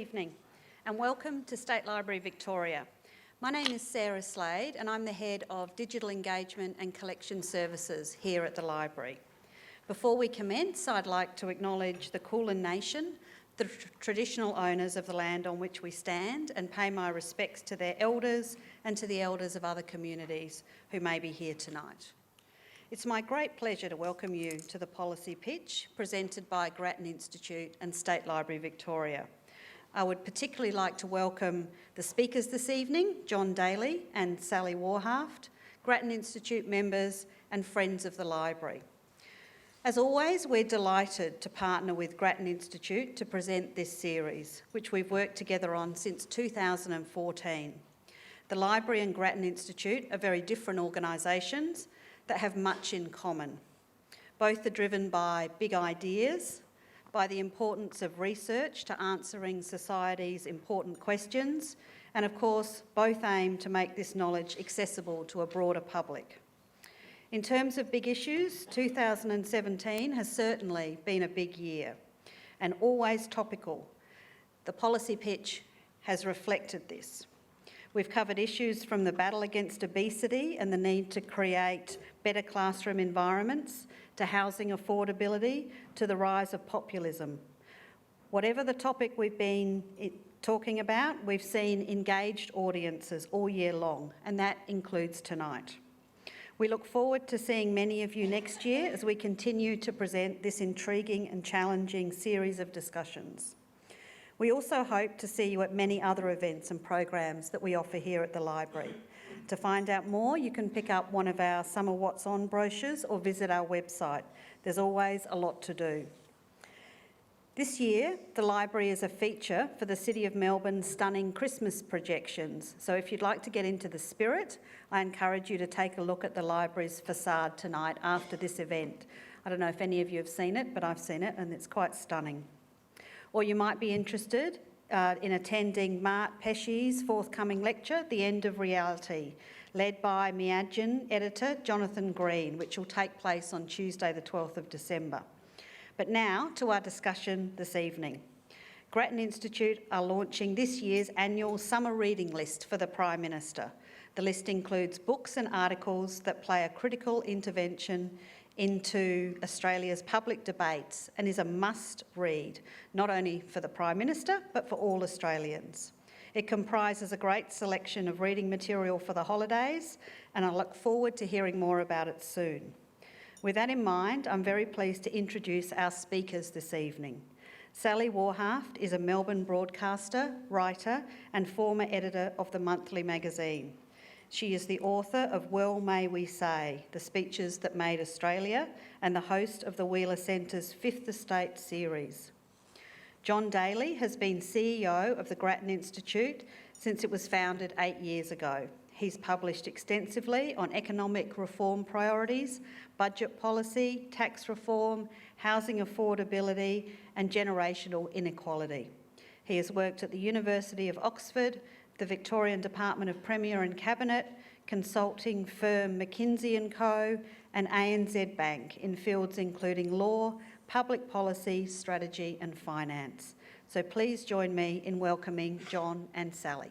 evening and welcome to State Library Victoria. My name is Sarah Slade and I'm the Head of Digital Engagement and Collection Services here at the Library. Before we commence, I'd like to acknowledge the Kulin Nation, the traditional owners of the land on which we stand, and pay my respects to their elders and to the elders of other communities who may be here tonight. It's my great pleasure to welcome you to the policy pitch presented by Grattan Institute and State Library Victoria. I would particularly like to welcome the speakers this evening, John Daly and Sally Warhaft, Grattan Institute members and friends of the library. As always, we're delighted to partner with Grattan Institute to present this series, which we've worked together on since 2014. The library and Grattan Institute are very different organisations that have much in common. Both are driven by big ideas, by the importance of research to answering society's important questions, and of course, both aim to make this knowledge accessible to a broader public. In terms of big issues, 2017 has certainly been a big year and always topical. The policy pitch has reflected this. We've covered issues from the battle against obesity and the need to create better classroom environments, to housing affordability, to the rise of populism. Whatever the topic we've been talking about, we've seen engaged audiences all year long, and that includes tonight. We look forward to seeing many of you next year as we continue to present this intriguing and challenging series of discussions. We also hope to see you at many other events and programs that we offer here at the library. To find out more, you can pick up one of our Summer What's On brochures or visit our website. There's always a lot to do. This year, the library is a feature for the City of Melbourne's stunning Christmas projections. So if you'd like to get into the spirit, I encourage you to take a look at the library's facade tonight after this event. I don't know if any of you have seen it, but I've seen it and it's quite stunning. Or you might be interested in attending Mart Pesce's forthcoming lecture, The End of Reality, led by Miagin editor Jonathan Green, which will take place on Tuesday the 12th of December. But now to our discussion this evening. Grattan Institute are launching this year's annual summer reading list for the Prime Minister. The list includes books and articles that play a critical intervention into Australia's public debates and is a must read, not only for the Prime Minister, but for all Australians. It comprises a great selection of reading material for the holidays, and I look forward to hearing more about it soon. With that in mind, I'm very pleased to introduce our speakers this evening. Sally Warhaft is a Melbourne broadcaster, writer, and former editor of the monthly magazine. She is the author of Well May We Say, The Speeches That Made Australia, and the host of the Wheeler Centre's Fifth Estate series. John Daly has been CEO of the Grattan Institute since it was founded 8 years ago. He's published extensively on economic reform priorities, budget policy, tax reform, housing affordability, and generational inequality. He has worked at the University of Oxford, the Victorian Department of Premier and Cabinet, consulting firm McKinsey & Co, and ANZ Bank in fields including law, public policy, strategy and finance. So please join me in welcoming John and Sally.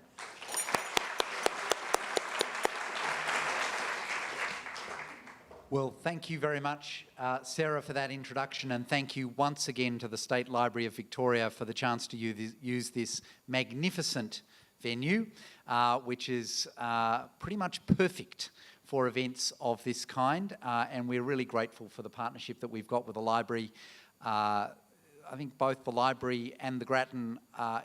Well, thank you very much, Sarah, for that introduction, and thank you once again to the State Library of Victoria for the chance to use this magnificent venue, which is pretty much perfect for events of this kind, and we're really grateful for the partnership that we've got with the library. I think both the library and the Grattan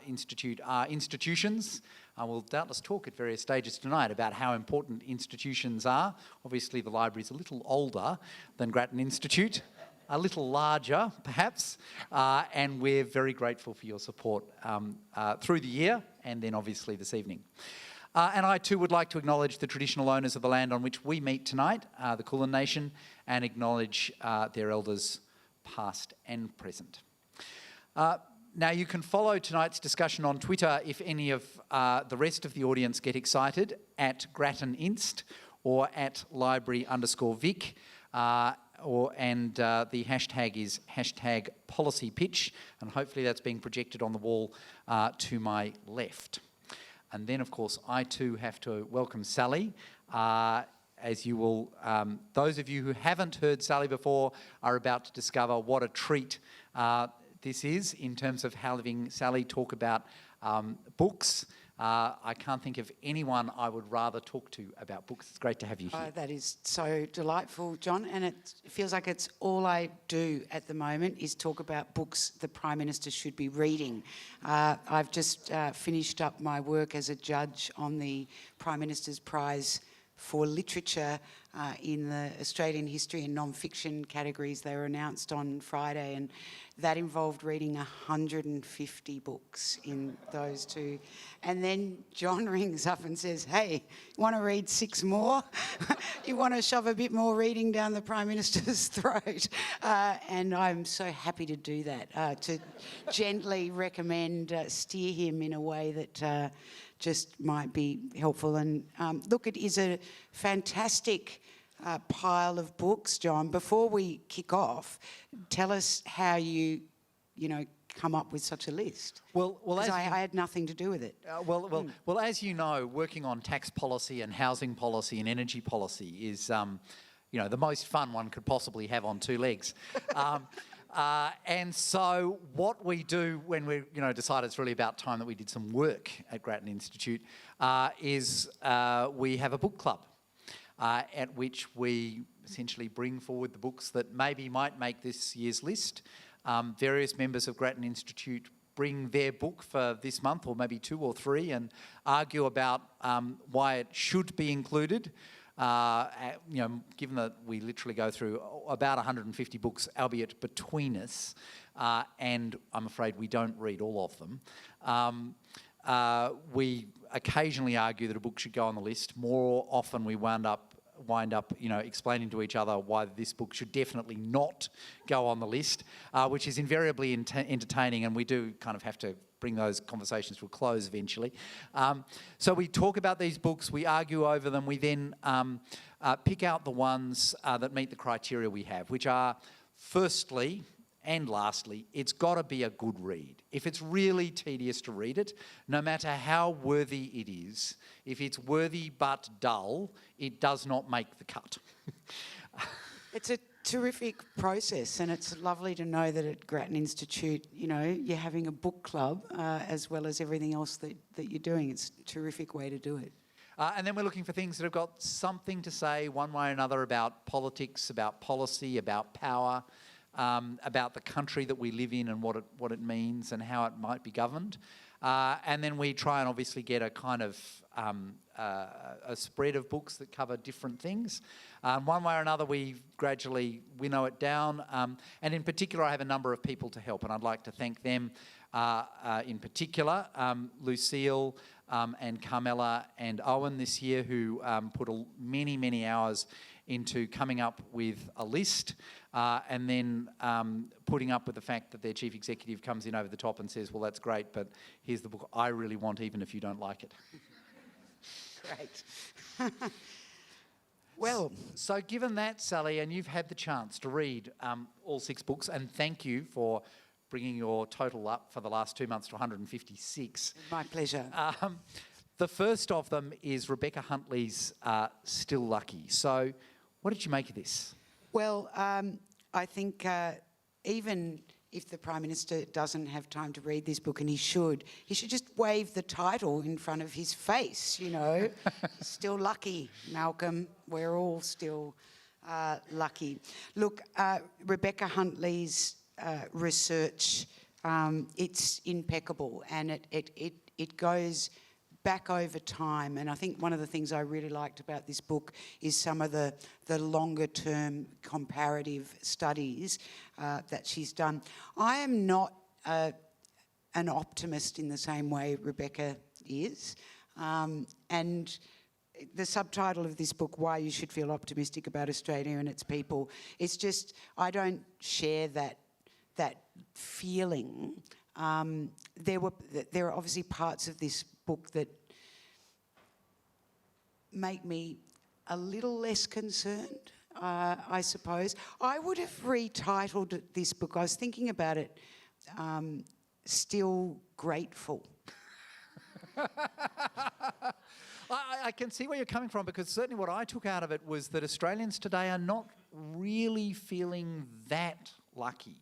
Institute are institutions. We'll doubtless talk at various stages tonight about how important institutions are. Obviously, the library is a little older than Grattan Institute, a little larger, perhaps, and we're very grateful for your support through the year and then obviously this evening. And I too would like to acknowledge the traditional owners of the land on which we meet tonight, the Kulin Nation, and acknowledge their elders past and present. Now you can follow tonight's discussion on Twitter if any of the rest of the audience get excited, at Grattan Inst or at library_Vic. the hashtag is #PolicyPitch, and hopefully that's being projected on the wall to my left. And then, of course, I too have to welcome Sally. As you will, those of you who haven't heard Sally before are about to discover what a treat this is in terms of having Sally talk about books. I can't think of anyone I would rather talk to about books. It's great to have you here. That is so delightful, John, and it feels like it's all I do at the moment is talk about books the Prime Minister should be reading. I've just finished up my work as a judge on the Prime Minister's Prize for Literature in the Australian history and non-fiction categories. They were announced on Friday, and that involved reading 150 books in those two. And then John rings up and says, hey, you want to read 6 more? You want to shove a bit more reading down the Prime Minister's throat? And I'm so happy to do that, to gently recommend, steer him in a way that just might be helpful. And look, it is a fantastic pile of books, John. Before we kick off, tell us how you come up with such a list. Well, because I had nothing to do with it. Well, as you know, working on tax policy and housing policy and energy policy is, the most fun one could possibly have on 2 legs. And so what we do when we, decide it's really about time that we did some work at Grattan Institute is we have a book club at which we essentially bring forward the books that maybe might make this year's list. Various members of Grattan Institute bring their book for this month, or maybe 2 or 3, and argue about why it should be included. Given that we literally go through about 150 books, albeit between us, and I'm afraid we don't read all of them. We occasionally argue that a book should go on the list. More often we wind up, explaining to each other why this book should definitely not go on the list, which is invariably entertaining, and we do kind of have to bring those conversations to a close eventually. So we talk about these books, we argue over them, we then pick out the ones that meet the criteria we have, which are, firstly and lastly, it's got to be a good read. If it's really tedious to read it, no matter how worthy it is, if it's worthy but dull, it does not make the cut. It's a terrific process, and it's lovely to know that at Grattan Institute, you're having a book club as well as everything else that you're doing. It's a terrific way to do it. And then we're looking for things that have got something to say one way or another about politics, about policy, about power, about the country that we live in and what it means and how it might be governed. And then we try and obviously get a kind of a spread of books that cover different things. One way or another, we gradually winnow it down. And in particular, I have a number of people to help, and I'd like to thank them in particular, Lucille and Carmela and Owen this year, who put many, many hours into coming up with a list and then putting up with the fact that their chief executive comes in over the top and says, well, that's great, but here's the book I really want, even if you don't like it. Great. Well, so given that, Sally, and you've had the chance to read all 6 books, and thank you for bringing your total up for the last 2 months to 156. My pleasure. The first of them is Rebecca Huntley's Still Lucky. So what did you make of this? Well, I think even if the Prime Minister doesn't have time to read this book, and he should just wave the title in front of his face, Still lucky, Malcolm. We're all still lucky. Look, Rebecca Huntley's research, it's impeccable, and it goes back over time. And I think one of the things I really liked about this book is some of the longer term comparative studies that she's done. I am not an optimist in the same way Rebecca is. And the subtitle of this book, Why You Should Feel Optimistic About Australia and Its People, it's just, I don't share that feeling. There are obviously parts of this book that make me a little less concerned I suppose. I would have retitled this book, I was thinking about it, Still Grateful. I can see where you're coming from, because certainly what I took out of it was that Australians today are not really feeling that lucky.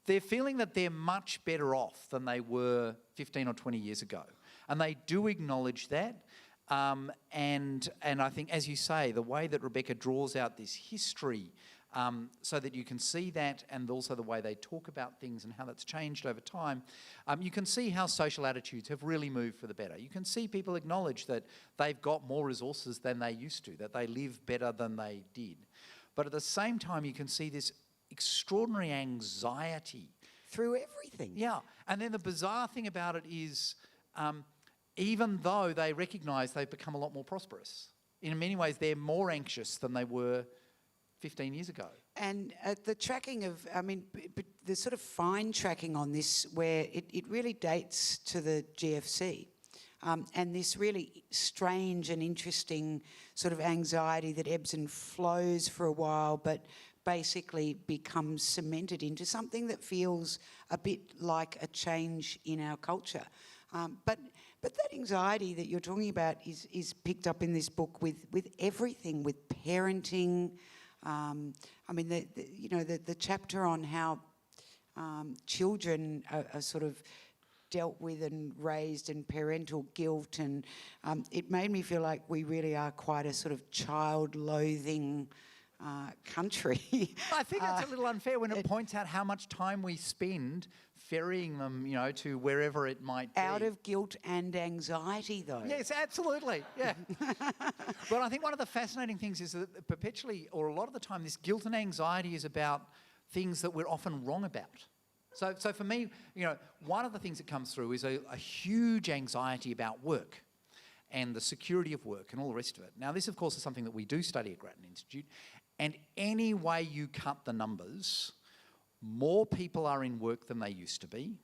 They're feeling that they're much better off than they were 15 or 20 years ago. And they do acknowledge that. And I think, as you say, the way that Rebecca draws out this history so that you can see that, and also the way they talk about things and how that's changed over time, you can see how social attitudes have really moved for the better. You can see people acknowledge that they've got more resources than they used to, that they live better than they did. But at the same time, you can see this extraordinary anxiety. Through everything. Yeah. And then the bizarre thing about it is, even though they recognise they've become a lot more prosperous, in many ways they're more anxious than they were 15 years ago. And the tracking of, the sort of fine tracking on this, where it really dates to the GFC. And this really strange and interesting sort of anxiety that ebbs and flows for a while, but basically becomes cemented into something that feels a bit like a change in our culture. But that anxiety that you're talking about is picked up in this book with everything, with parenting. The chapter on how children are sort of dealt with and raised, and parental guilt, and it made me feel like we really are quite a sort of child-loathing country. I think it's a little unfair when it points out how much time we spend ferrying them, to wherever it might be. Out of guilt and anxiety, though. Yes, absolutely, yeah. But I think one of the fascinating things is that perpetually, or a lot of the time, this guilt and anxiety is about things that we're often wrong about. So for me, one of the things that comes through is a huge anxiety about work and the security of work and all the rest of it. Now, this, of course, is something that we do study at Grattan Institute, and any way you cut the numbers, more people are in work than they used to be,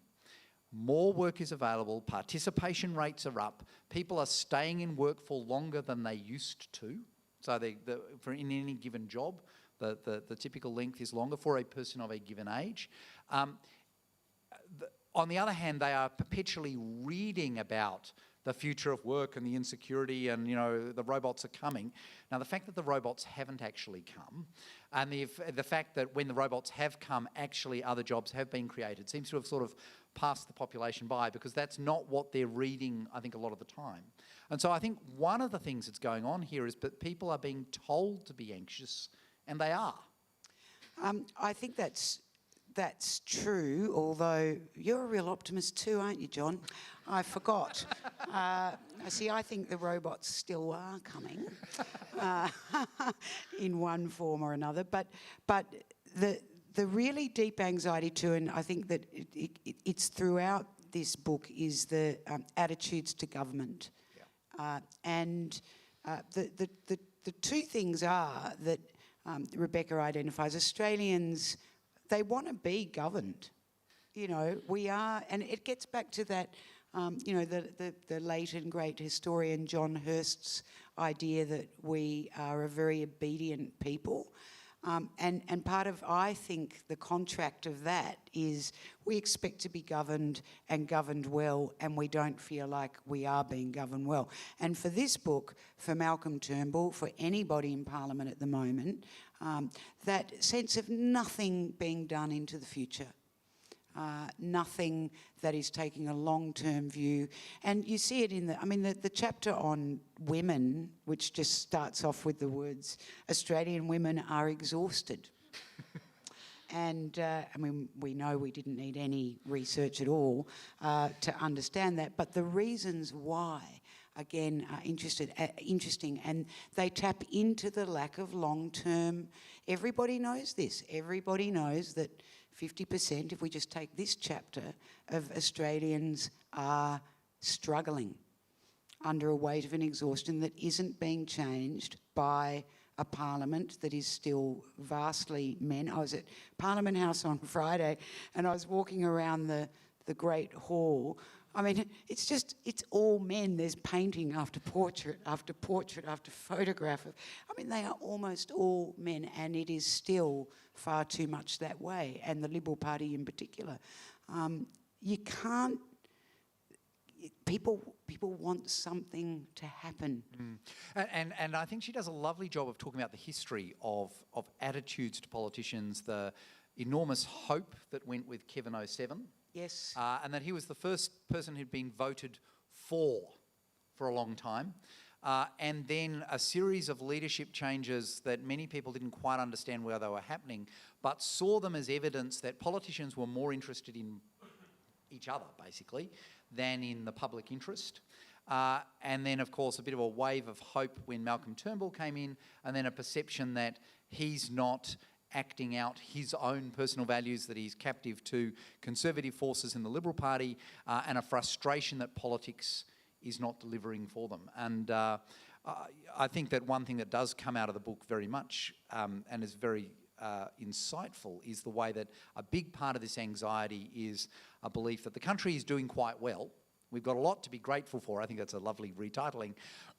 more work is available, participation rates are up, people are staying in work for longer than they used to. So for in any given job, the typical length is longer for a person of a given age. On the other hand, they are perpetually reading about the future of work and the insecurity, and the robots are coming. Now, the fact that the robots haven't actually come, and the fact that when the robots have come, actually other jobs have been created, seems to have sort of passed the population by, because that's not what they're reading, I think, a lot of the time. And so I think one of the things that's going on here is that people are being told to be anxious, and they are. I think that's true, although you're a real optimist too, aren't you, John? I forgot. See, I think the robots still are coming in one form or another. But the really deep anxiety too, and I think that it's throughout this book, is the attitudes to government. Yeah. The two things are that Rebecca identifies. Australians, they want to be governed. We are, and it gets back to that, the late and great historian John Hirst's idea that we are a very obedient people. And part of, I think, the contract of that is we expect to be governed and governed well, and we don't feel like we are being governed well. And for this book, for Malcolm Turnbull, for anybody in Parliament at the moment, that sense of nothing being done into the future. Nothing that is taking a long-term view. And you see it in the chapter on women, which just starts off with the words, Australian women are exhausted. And, we know we didn't need any research at all to understand that, but the reasons why, again, are interesting, and they tap into the lack of long-term. Everybody knows this. Everybody knows that 50%, if we just take this chapter, of Australians are struggling under a weight of an exhaustion that isn't being changed by a parliament that is still vastly men. I was at Parliament House on Friday, and I was walking around the Great Hall I mean, it's all men. There's painting after portrait after portrait after photograph. I mean, they are almost all men, and it is still far too much that way, and the Liberal Party in particular. You can't... People want something to happen. And I think she does a lovely job of talking about the history of attitudes to politicians, the enormous hope that went with Kevin 07. Yes. And that he was the first person who'd been voted for a long time. And then a series of leadership changes that many people didn't quite understand where they were happening, but saw them as evidence that politicians were more interested in each other, basically, than in the public interest. And then, of course, a bit of a wave of hope when Malcolm Turnbull came in, and then a perception that he's not acting out his own personal values, that he's captive to conservative forces in the Liberal Party, and a frustration that politics is not delivering for them. And I think that one thing that does come out of the book very much, and is very insightful, is the way that a big part of this anxiety is a belief that the country is doing quite well. We've got a lot to be grateful for. I think that's a lovely retitling.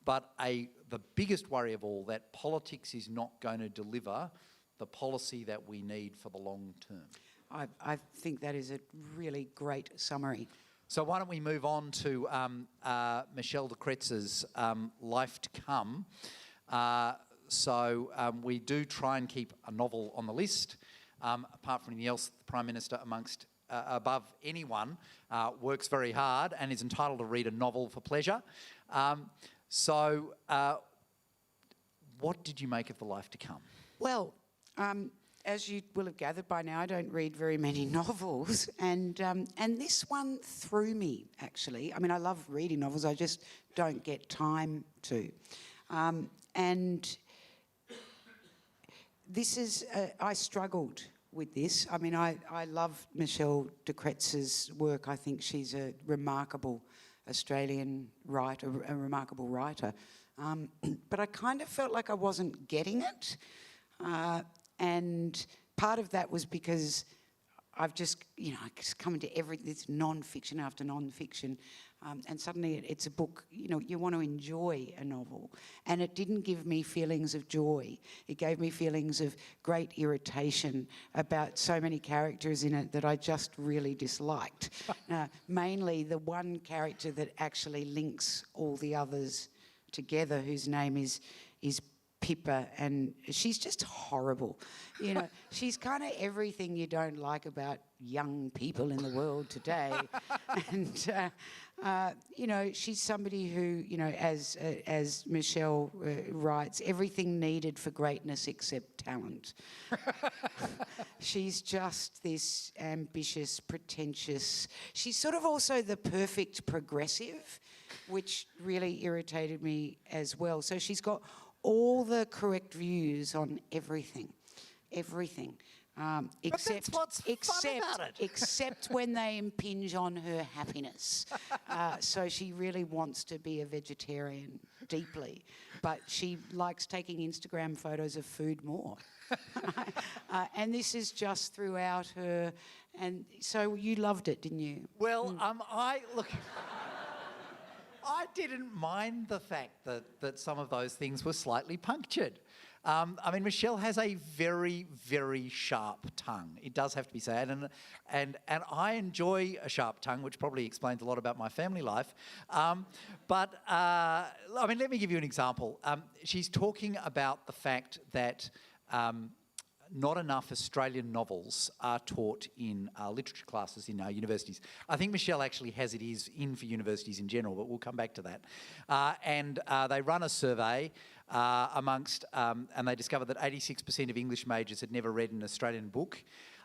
But the biggest worry of all, that politics is not going to deliver the policy that we need for the long term. I think that is a really great summary. So why don't we move on to Michelle de Kretz's Life to Come. So we do try and keep a novel on the list. Apart from anything else, the Prime Minister, above anyone, works very hard and is entitled to read a novel for pleasure. What did you make of The Life to Come? Well, as you will have gathered by now, I don't read very many novels, and this one threw me, actually. I mean, I love reading novels, I just don't get time to. And this is, I struggled with this. I mean, I love Michelle de Kretz's work. I think she's a remarkable Australian writer, a remarkable writer. But I kind of felt like I wasn't getting it. And part of that was because I've just, I just come into this non-fiction after non-fiction, and suddenly it's a book, you want to enjoy a novel. And it didn't give me feelings of joy. It gave me feelings of great irritation about so many characters in it that I just really disliked. Mainly the one character that actually links all the others together, whose name is Pippa, and she's just horrible. She's kind of everything you don't like about young people in the world today. And she's somebody who, as Michelle writes, everything needed for greatness except talent. She's just this ambitious, pretentious. She's sort of also the perfect progressive, which really irritated me as well. So she's got all the correct views on everything, except when they impinge on her happiness. So she really wants to be a vegetarian deeply, but she likes taking Instagram photos of food more. And this is just throughout her. And so you loved it, didn't you? Well, I didn't mind the fact that some of those things were slightly punctured. Michelle has a very, very sharp tongue. It does have to be said, and I enjoy a sharp tongue, which probably explains a lot about my family life. Let me give you an example. She's talking about the fact that not enough Australian novels are taught in literature classes in our universities. I think Michelle actually has it is in for universities in general, but we'll come back to that. And they run a survey and they discovered that 86% of English majors had never read an Australian book.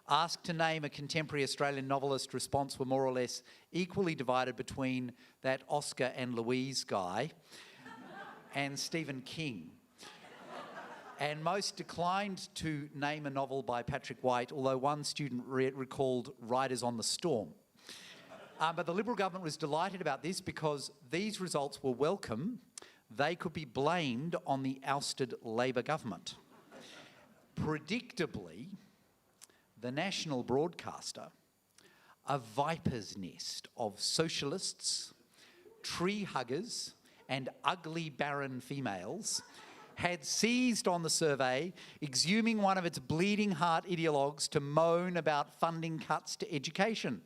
Asked to name a contemporary Australian novelist, response were more or less equally divided between that Oscar and Louise guy and Stephen King. And most declined to name a novel by Patrick White, although one student recalled Riders on the Storm. But the Liberal government was delighted about this because these results were welcome. They could be blamed on the ousted Labor government. Predictably, the national broadcaster a viper's nest of socialists, tree huggers, and ugly barren females had seized on the survey, exhuming one of its bleeding heart ideologues to moan about funding cuts to education.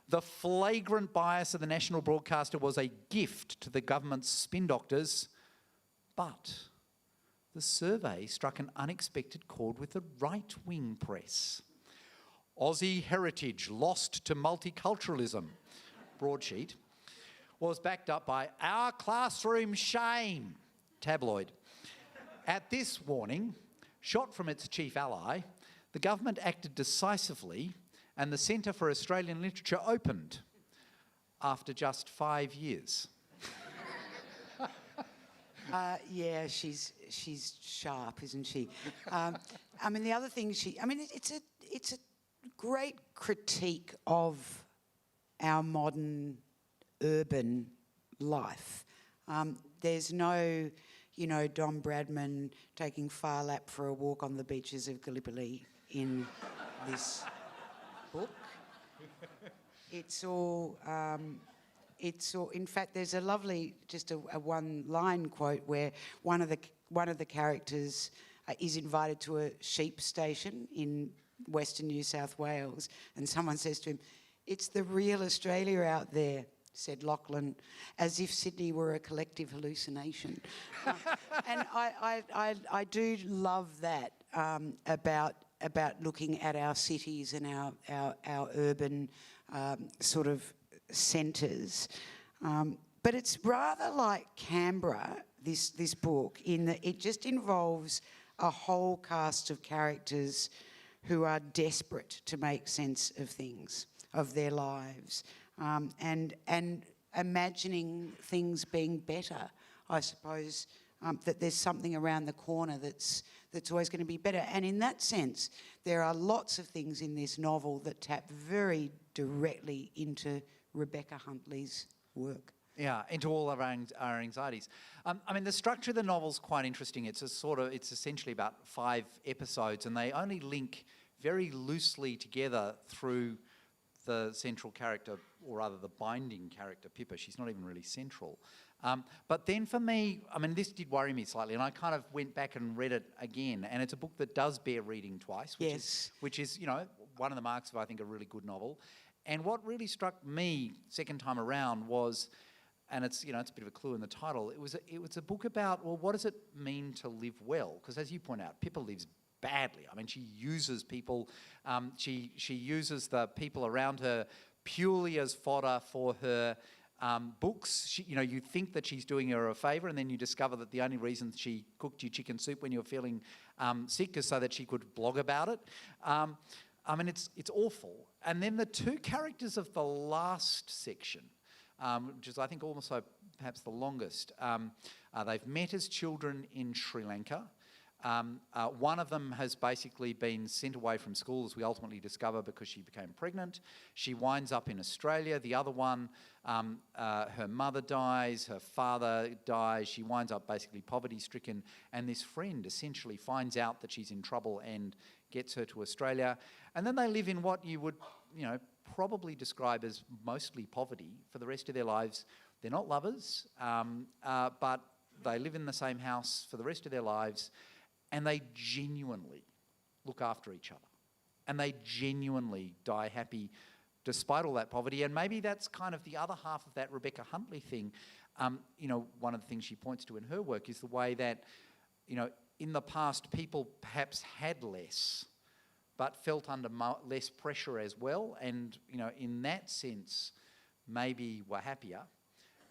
The flagrant bias of the national broadcaster was a gift to the government's spin doctors, but the survey struck an unexpected chord with the right-wing press. Aussie heritage lost to multiculturalism, broadsheet, was backed up by our classroom shame, tabloid. At this warning, shot from its chief ally, the government acted decisively and the Centre for Australian Literature opened after just 5 years. Yeah, she's sharp, isn't she? I mean, the other thing it's a great critique of our modern urban life. There's no, Don Bradman taking Phar Lap for a walk on the beaches of Gallipoli in this book. It's all, in fact, there's a lovely, just a one-line quote where one of the characters is invited to a sheep station in Western New South Wales, and someone says to him, "It's the real Australia out there," said Lachlan, as if Sydney were a collective hallucination. And I do love that about looking at our cities and our urban sort of centres. But it's rather like Canberra, this book, in that it just involves a whole cast of characters who are desperate to make sense of things, of their lives, and imagining things being better. I suppose that there's something around the corner that's always going to be better. And in that sense, there are lots of things in this novel that tap very directly into Rebecca Huntley's work. Yeah, into all of our anxieties. I mean, the structure of the novel's quite interesting. It's essentially about 5 episodes, and they only link very loosely together through the central character, or rather the binding character, Pippa. She's not even really central. But then for me, I mean, this did worry me slightly, and I kind of went back and read it again, and it's a book that does bear reading twice, which is one of the marks of, I think, a really good novel. And what really struck me second time around was, and it's it's a bit of a clue in the title, it was a book about, well, what does it mean to live well? Because as you point out, Pippa lives badly. I mean, she uses people, she uses the people around her purely as fodder for her books. You think that she's doing her a favour, and then you discover that the only reason she cooked you chicken soup when you were feeling sick is so that she could blog about it. I mean, it's awful. And then the 2 characters of the last section, which is, I think, also perhaps the longest, they've met as children in Sri Lanka. One of them has basically been sent away from school, as we ultimately discover, because she became pregnant. She winds up in Australia. The other one, her mother dies, her father dies. She winds up basically poverty-stricken, and this friend essentially finds out that she's in trouble and gets her to Australia. And then they live in what you would, probably describe as mostly poverty for the rest of their lives. They're not lovers, but they live in the same house for the rest of their lives. And they genuinely look after each other. And they genuinely die happy despite all that poverty. And maybe that's kind of the other half of that Rebecca Huntley thing. One of the things she points to in her work is the way that, in the past, people perhaps had less, but felt under less pressure as well. And, in that sense, maybe were happier.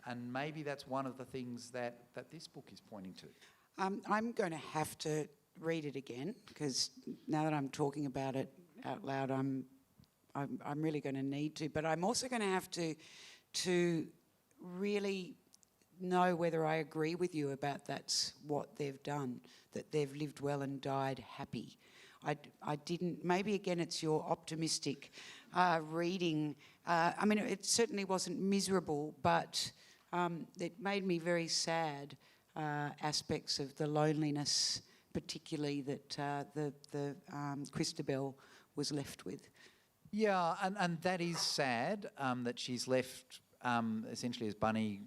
And maybe that's one of the things that this book is pointing to. I'm going to have to read it again, because now that I'm talking about it out loud, I'm really going to need to. But I'm also going to have to really know whether I agree with you about that's what they've done, that they've lived well and died happy. I didn't. Maybe again, it's your optimistic reading. I mean, it certainly wasn't miserable, but it made me very sad. Aspects of the loneliness, particularly that the Christabel was left with. Yeah, and that is sad that she's left essentially as Bunny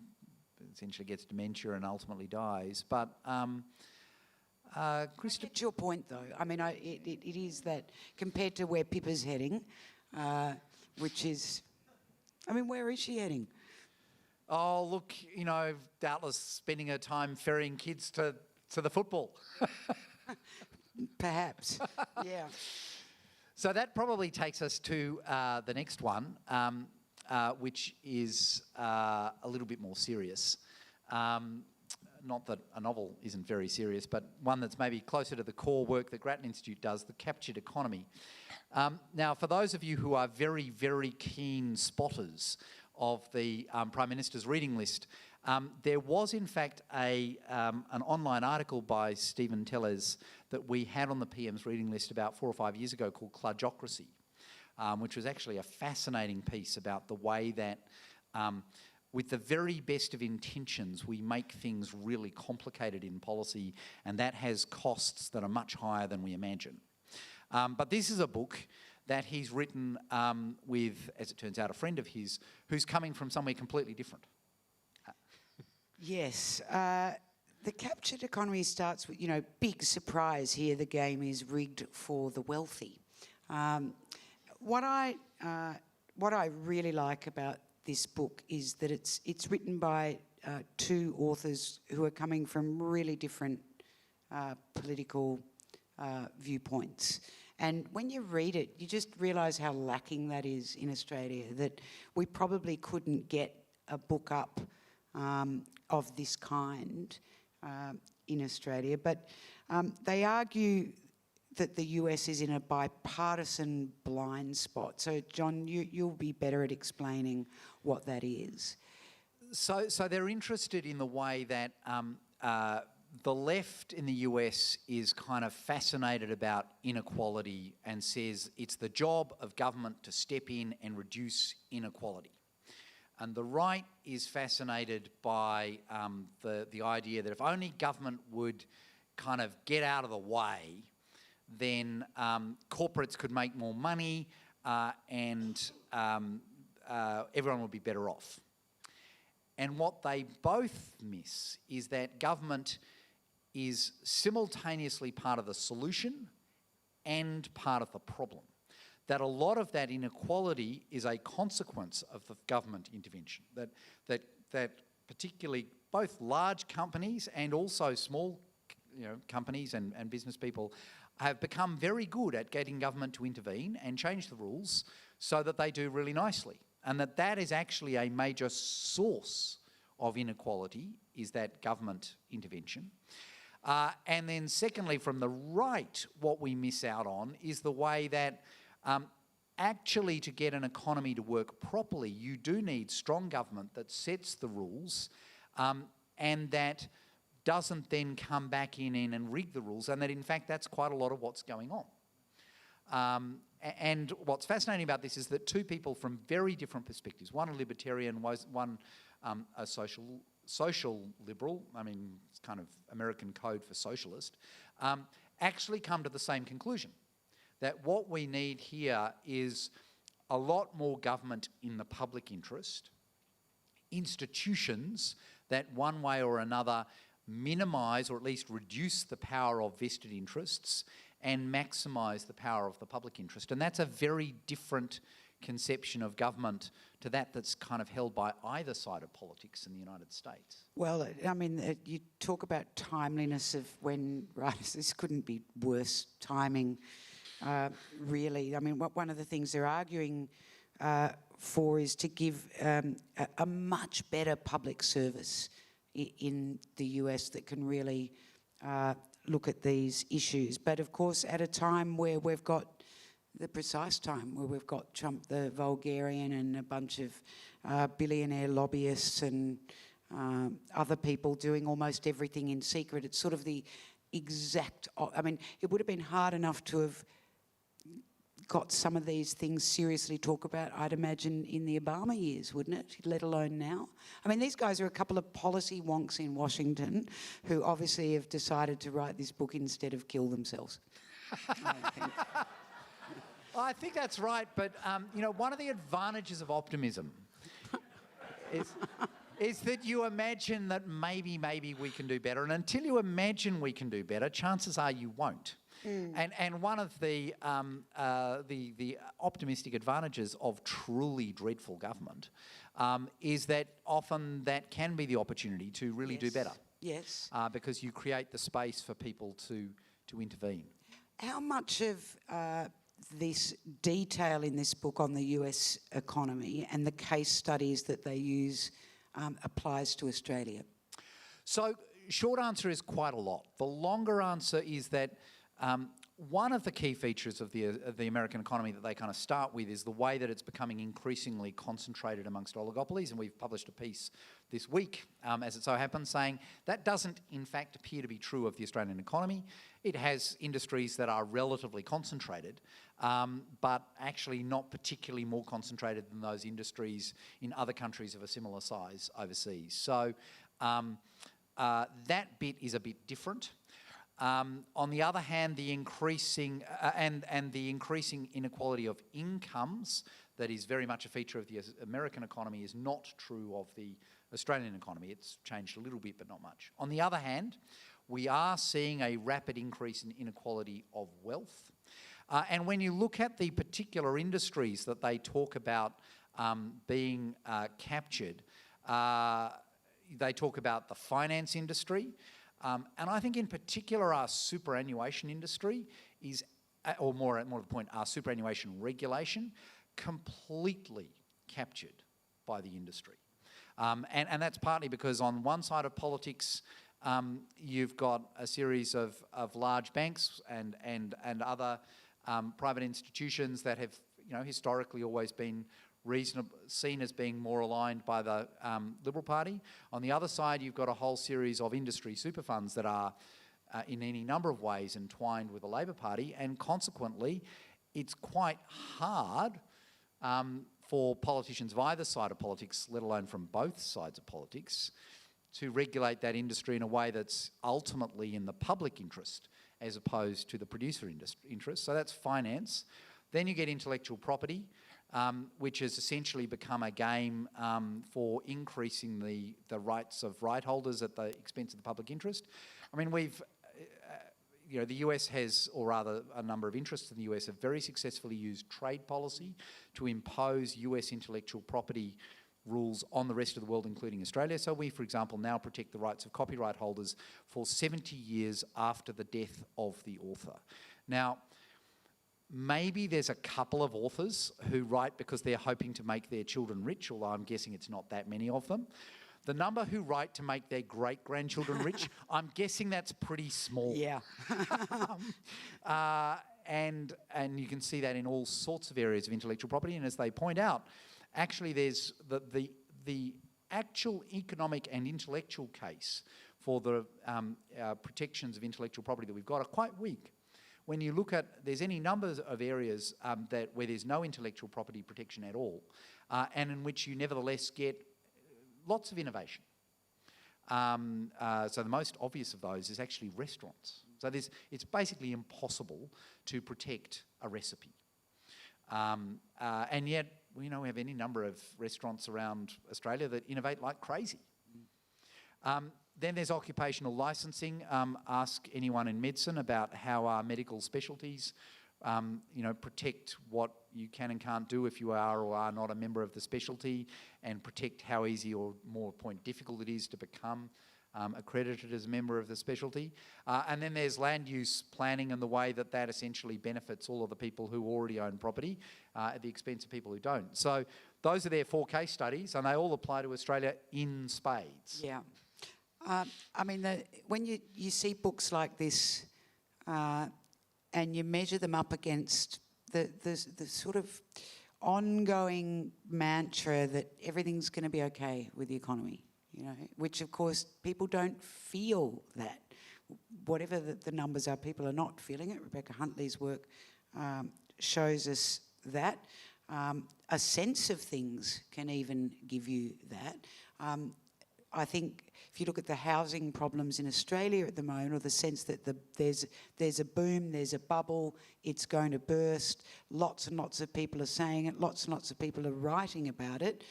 essentially gets dementia and ultimately dies. But I get your point, though. I mean, it is that compared to where Pippa's heading, which is, I mean, where is she heading? Oh, look, you know, doubtless spending her time ferrying kids to the football. Perhaps, yeah. So that probably takes us to the next one, which is a little bit more serious. Not that a novel isn't very serious, but one that's maybe closer to the core work that Grattan Institute does, the captured economy. Now, for those of you who are very, very keen spotters of the Prime Minister's reading list, there was in fact an online article by Stephen Tellez that we had on the PM's reading list about 4 or 5 years ago called Kludgocracy, which was actually a fascinating piece about the way that with the very best of intentions, we make things really complicated in policy, and that has costs that are much higher than we imagine. But this is a book that he's written with, as it turns out, a friend of his who's coming from somewhere completely different. Yes. The captured economy starts with, big surprise here, the game is rigged for the wealthy. What I really like about this book is that it's written by two authors who are coming from really different political viewpoints. And when you read it, you just realise how lacking that is in Australia, that we probably couldn't get a book up of this kind in Australia. But they argue that the US is in a bipartisan blind spot. So, John, you'll be better at explaining what that is. So they're interested in the way that the left in the US is kind of fascinated about inequality and says it's the job of government to step in and reduce inequality. And the right is fascinated by the idea that if only government would kind of get out of the way, then corporates could make more money and everyone would be better off. And what they both miss is that government is simultaneously part of the solution and part of the problem. That a lot of that inequality is a consequence of the government intervention. That particularly both large companies and also small companies and business people have become very good at getting government to intervene and change the rules so that they do really nicely. And that is actually a major source of inequality, is that government intervention. And then secondly, from the right, what we miss out on is the way that actually to get an economy to work properly, you do need strong government that sets the rules and that doesn't then come back in and rig the rules, and that in fact that's quite a lot of what's going on. And what's fascinating about this is that two people from very different perspectives, one a libertarian, one a social liberal, I mean it's kind of American code for socialist, actually come to the same conclusion. That what we need here is a lot more government in the public interest, institutions that one way or another minimise or at least reduce the power of vested interests and maximise the power of the public interest. And that's a very different conception of government to that's kind of held by either side of politics in the United States. Well, I mean, you talk about timeliness of when, right, this couldn't be worse timing, really. I mean, one of the things they're arguing for is to give a much better public service in the US that can really look at these issues. But of course, at a time where we've got the precise time where we've got Trump the vulgarian and a bunch of billionaire lobbyists and other people doing almost everything in secret. It's sort of the exact... I mean, it would have been hard enough to have got some of these things seriously talked about, I'd imagine, in the Obama years, wouldn't it? Let alone now. I mean, these guys are a couple of policy wonks in Washington who obviously have decided to write this book instead of kill themselves. I think. Well, I think that's right, but one of the advantages of optimism is that you imagine that maybe we can do better, and until you imagine we can do better, chances are you won't. And one of the optimistic advantages of truly dreadful government is that often that can be the opportunity to really do better. Yes. Because you create the space for people to intervene. How much of this detail in this book on the US economy and the case studies that they use applies to Australia? So, short answer is quite a lot. The longer answer is that one of the key features of the American economy that they kind of start with is the way that it's becoming increasingly concentrated amongst oligopolies, and we've published a piece this week, as it so happens, saying that doesn't in fact appear to be true of the Australian economy. It has industries that are relatively concentrated, but actually not particularly more concentrated than those industries in other countries of a similar size overseas. So that bit is a bit different. On the other hand, the increasing the increasing inequality of incomes that is very much a feature of the American economy is not true of the Australian economy. It's changed a little bit, but not much. On the other hand, we are seeing a rapid increase in inequality of wealth. And when you look at the particular industries that they talk about being captured, they talk about the finance industry. And I think in particular our superannuation industry is, or more to the point, our superannuation regulation, completely captured by the industry. And that's partly because on one side of politics, you've got a series of large banks and other private institutions that have historically always been seen as being more aligned by the Liberal Party. On the other side, you've got a whole series of industry super funds that are in any number of ways entwined with the Labor Party, and consequently, it's quite hard for politicians of either side of politics, let alone from both sides of politics, to regulate that industry in a way that's ultimately in the public interest as opposed to the producer interest. So that's finance. Then you get intellectual property, which has essentially become a game for increasing the rights of right holders at the expense of the public interest. I mean, the US has, or rather a number of interests in the US have very successfully used trade policy to impose US intellectual property rules on the rest of the world, including Australia. So we, for example, now protect the rights of copyright holders for 70 years after the death of the author. Now, maybe there's a couple of authors who write because they're hoping to make their children rich, although I'm guessing it's not that many of them. The number who write to make their great-grandchildren rich, I'm guessing that's pretty small. Yeah. And you can see that in all sorts of areas of intellectual property. And as they point out, actually there's the actual economic and intellectual case for the protections of intellectual property that we've got are quite weak. When you look at, there's any numbers of areas where there's no intellectual property protection at all, and in which you nevertheless get lots of innovation. So the most obvious of those is actually restaurants. So it's basically impossible to protect a recipe. And yet, we have any number of restaurants around Australia that innovate like crazy. Then there's occupational licensing. Ask anyone in medicine about how our medical specialties protect what you can and can't do if you are or are not a member of the specialty, and protect how easy or, more point, difficult it is to become accredited as a member of the specialty. And then there's land use planning and the way that essentially benefits all of the people who already own property at the expense of people who don't. So those are their 4 case studies, and they all apply to Australia in spades. Yeah. I mean, when you see books like this and you measure them up against the sort of ongoing mantra that everything's going to be okay with the economy, which of course people don't feel that. Whatever the numbers are, people are not feeling it. Rebecca Huntley's work shows us that. A sense of things can even give you that. I think if you look at the housing problems in Australia at the moment, or the sense that there's a boom, there's a bubble, it's going to burst. Lots and lots of people are saying it. Lots and lots of people are writing about it,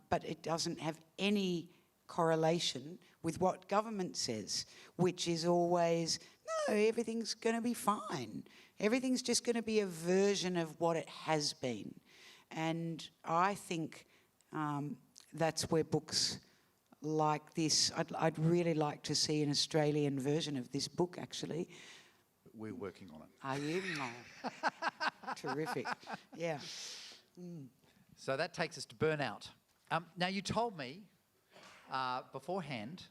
but it doesn't have any correlation with what government says, which is always, no, everything's going to be fine. Everything's just going to be a version of what it has been. And I think that's where books like this, I'd really like to see an Australian version of this book, actually. We're working on it. Are you? No. Terrific. Yeah. So that takes us to Burnout. Now, you told me beforehand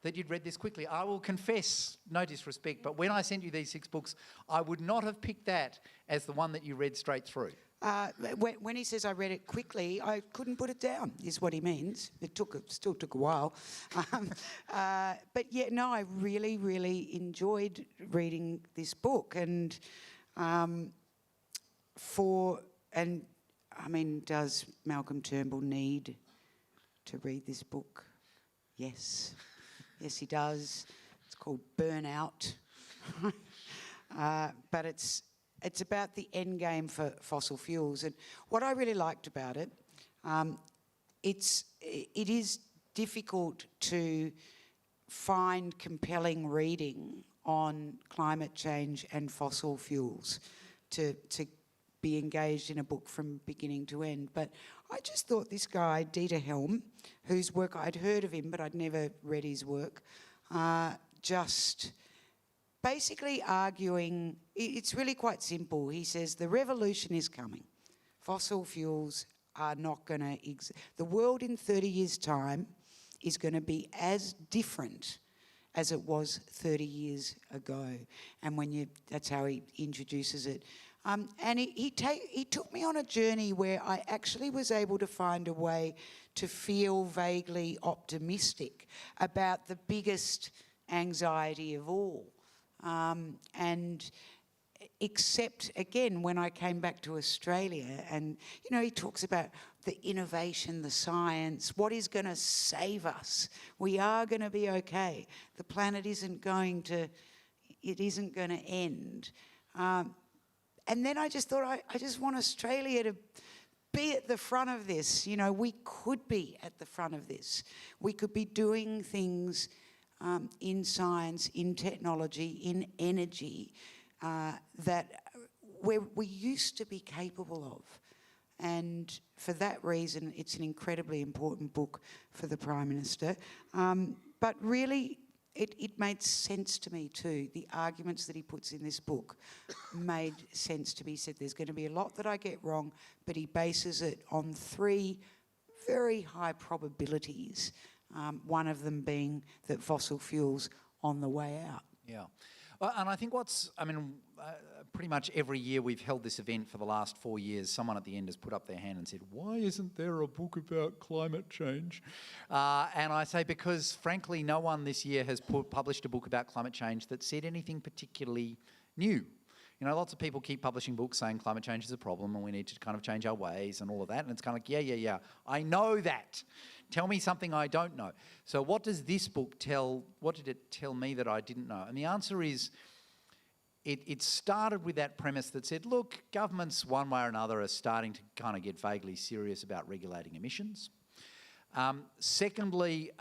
that you'd read this quickly. I will confess, no disrespect, but when I sent you these 6 books, I would not have picked that as the one that you read straight through. When he says I read it quickly, I couldn't put it down, is what he means. It still took a while. But yeah, no, I really, really enjoyed reading this book. And does Malcolm Turnbull need to read this book? Yes. Yes, he does. It's called Burnout. But it's about the end game for fossil fuels. And what I really liked about it, it is difficult to find compelling reading on climate change and fossil fuels to be engaged in a book from beginning to end. But I just thought this guy, Dieter Helm, whose work I'd heard of him, but I'd never read his work, just basically arguing, it's really quite simple. He says the revolution is coming. Fossil fuels are not going to exist. The world in 30 years' time is going to be as different as it was 30 years ago. And that's how he introduces it. And he took me on a journey where I actually was able to find a way to feel vaguely optimistic about the biggest anxiety of all. And except, again, when I came back to Australia and, he talks about the innovation, the science, what is going to save us. We are going to be okay. The planet isn't going to end. And then I just thought, I just want Australia to be at the front of this. We could be at the front of this. We could be doing things in science, in technology, in energy, that we used to be capable of. And for that reason, it's an incredibly important book for the Prime Minister. But really, it made sense to me too. The arguments that he puts in this book made sense to me. He said there's going to be a lot that I get wrong, but he bases it on 3 very high probabilities, one of them being that fossil fuels on the way out. Yeah. And I think pretty much every year we've held this event for the last 4 years, someone at the end has put up their hand and said, why isn't there a book about climate change? And I say because, frankly, no one this year has published a book about climate change that said anything particularly new. Lots of people keep publishing books saying climate change is a problem and we need to kind of change our ways and all of that. And it's kind of like, yeah, I know that. Tell me something I don't know. So what does this book what did it tell me that I didn't know? And the answer is, it started with that premise that said, look, governments one way or another are starting to kind of get vaguely serious about regulating emissions. Secondly,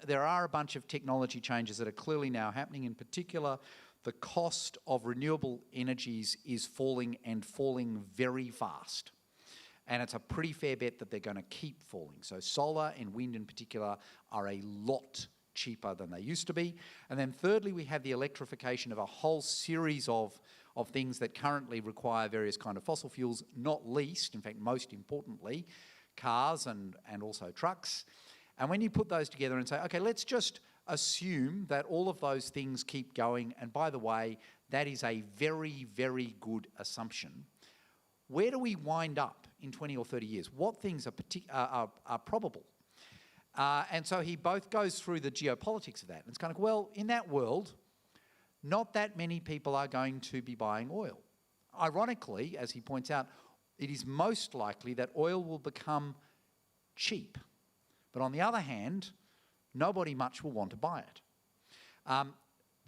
there are a bunch of technology changes that are clearly now happening. In particular, the cost of renewable energies is falling and falling very fast. And it's a pretty fair bet that they're going to keep falling. So solar and wind in particular are a lot cheaper than they used to be. And then thirdly, we have the electrification of a whole series of things that currently require various kind of fossil fuels, not least, in fact, most importantly, cars and also trucks. And when you put those together and say, okay, let's just assume that all of those things keep going, and by the way, that is a very, very good assumption. Where do we wind up in 20 or 30 years? What things are probable? And so he both goes through the geopolitics of that. And it's kind of, well, in that world, not that many people are going to be buying oil. Ironically, as he points out, it is most likely that oil will become cheap. But on the other hand, nobody much will want to buy it.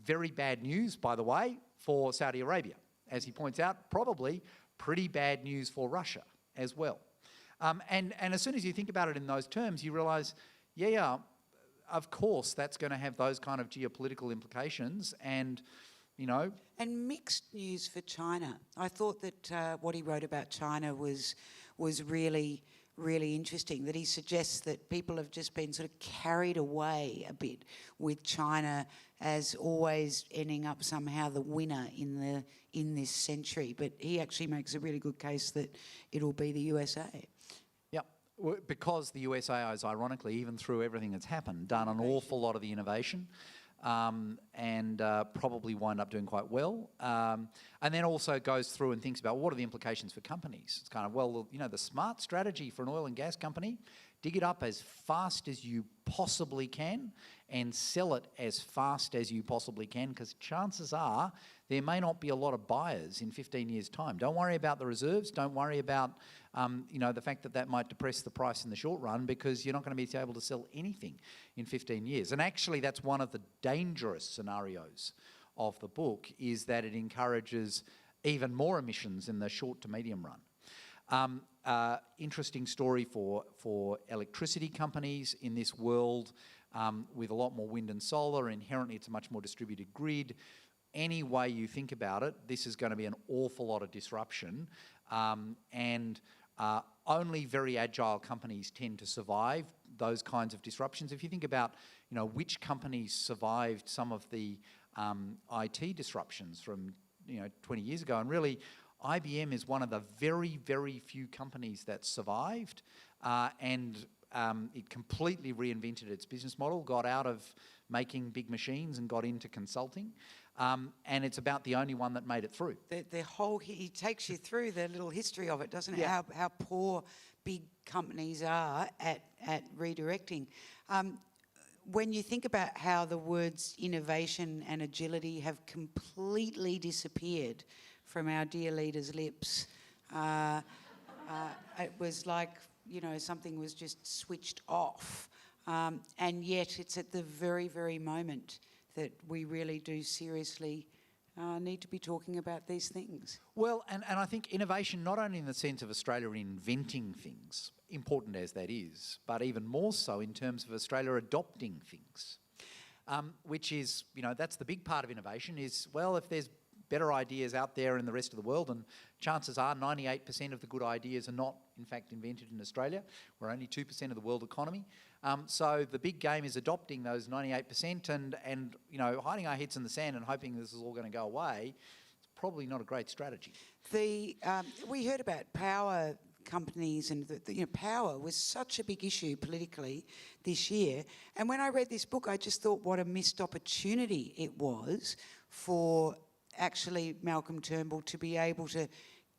Very bad news, by the way, for Saudi Arabia. As he points out, probably pretty bad news for Russia as well. And as soon as you think about it in those terms, you realise, yeah, of course that's going to have those kind of geopolitical implications, and, you know... And mixed news for China. I thought that what he wrote about China was really interesting, that he suggests that people have just been sort of carried away a bit with China as always ending up somehow the winner in this century. But he actually makes a really good case that it'll be the USA. Yep, because the USA has, ironically, even through everything that's happened, done an awful lot of the innovation. And probably wind up doing quite well. And then also goes through and thinks about what are the implications for companies. It's kind of, well, you know, the smart strategy for an oil and gas company, dig it up as fast as you possibly can and sell it as fast as you possibly can, because chances are there may not be a lot of buyers in 15 years' time. Don't worry about the reserves. Don't worry about you know, the fact that that might depress the price in the short run, because you're not going to be able to sell anything in 15 years. And actually, that's one of the dangerous scenarios of the book, is that it encourages even more emissions in the short to medium run. Interesting story for electricity companies in this world with a lot more wind and solar. Inherently, it's a much more distributed grid. Any way you think about it, this is going to be an awful lot of disruption, and only very agile companies tend to survive those kinds of disruptions. If you think about, you know, which companies survived some of the IT disruptions from, you know, 20 years ago, and really IBM is one of the very, very few companies that survived, and it completely reinvented its business model, got out of making big machines and got into consulting. And it's about the only one that made it through. He takes you through the little history of it, doesn't it? Yeah. How poor big companies are at redirecting. When you think about how the words innovation and agility have completely disappeared from our dear leader's lips, it was like, you know, something was just switched off. And yet it's at the very, very moment that we really do seriously need to be talking about these things. Well, and I think innovation, not only in the sense of Australia inventing things, important as that is, but even more so in terms of Australia adopting things, which is, you know, that's the big part of innovation is, well, if there's better ideas out there in the rest of the world, and chances are 98% of the good ideas are not, in fact, invented in Australia. We're only 2% of the world economy. So the big game is adopting those 98% and you know, hiding our heads in the sand and hoping this is all going to go away. It's probably not a great strategy. We heard about power companies, and you know, power was such a big issue politically this year. And when I read this book, I just thought what a missed opportunity it was for actually Malcolm Turnbull to be able to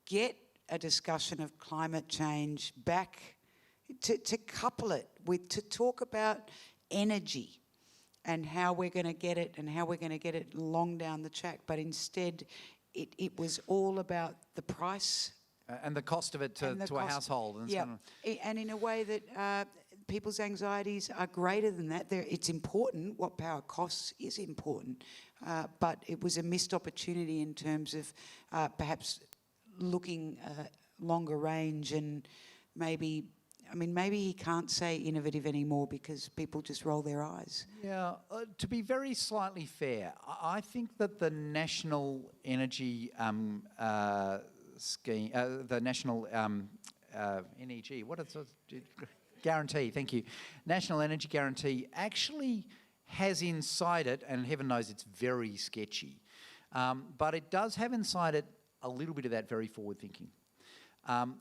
get a discussion of climate change back, to couple it with, to talk about energy and how we're going to get it and how we're going to get it long down the track. But instead, it was all about the price. And the cost of it to a household. And yeah, and in a way that people's anxieties are greater than that. It's important. What power costs is important. But it was a missed opportunity in terms of perhaps looking longer range, and maybe he can't say innovative anymore because people just roll their eyes. Yeah, to be very slightly fair, I think that the National Energy Scheme, the National NEG, what is it? Guarantee, thank you. National Energy Guarantee actually has inside it, and heaven knows it's very sketchy, but it does have inside it a little bit of that very forward thinking.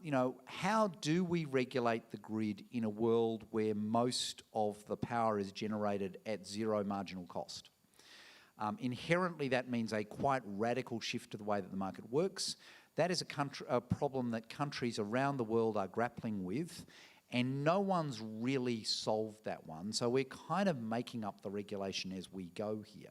You know, how do we regulate the grid in a world where most of the power is generated at zero marginal cost? Inherently, that means a quite radical shift to the way that the market works. That is a problem that countries around the world are grappling with, and no one's really solved that one. So we're kind of making up the regulation as we go here.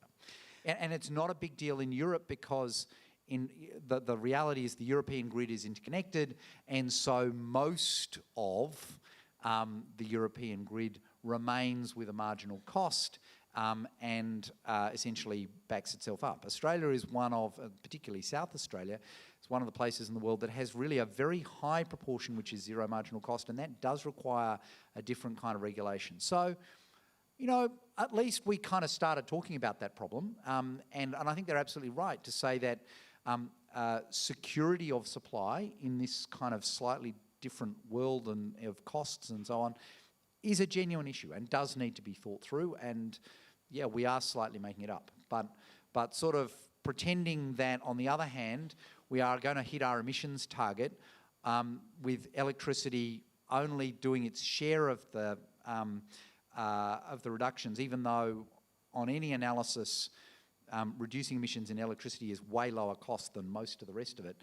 And it's not a big deal in Europe because the reality is the European grid is interconnected, and so most of the European grid remains with a marginal cost and essentially backs itself up. Australia is one of, particularly South Australia, it's one of the places in the world that has really a very high proportion which is zero marginal cost, and that does require a different kind of regulation. So, you know, at least we kind of started talking about that problem, and I think they're absolutely right to say that security of supply in this kind of slightly different world and of costs and so on is a genuine issue and does need to be thought through. And yeah, we are slightly making it up, but sort of pretending that on the other hand we are going to hit our emissions target with electricity only doing its share of the reductions, even though on any analysis reducing emissions in electricity is way lower cost than most of the rest of it,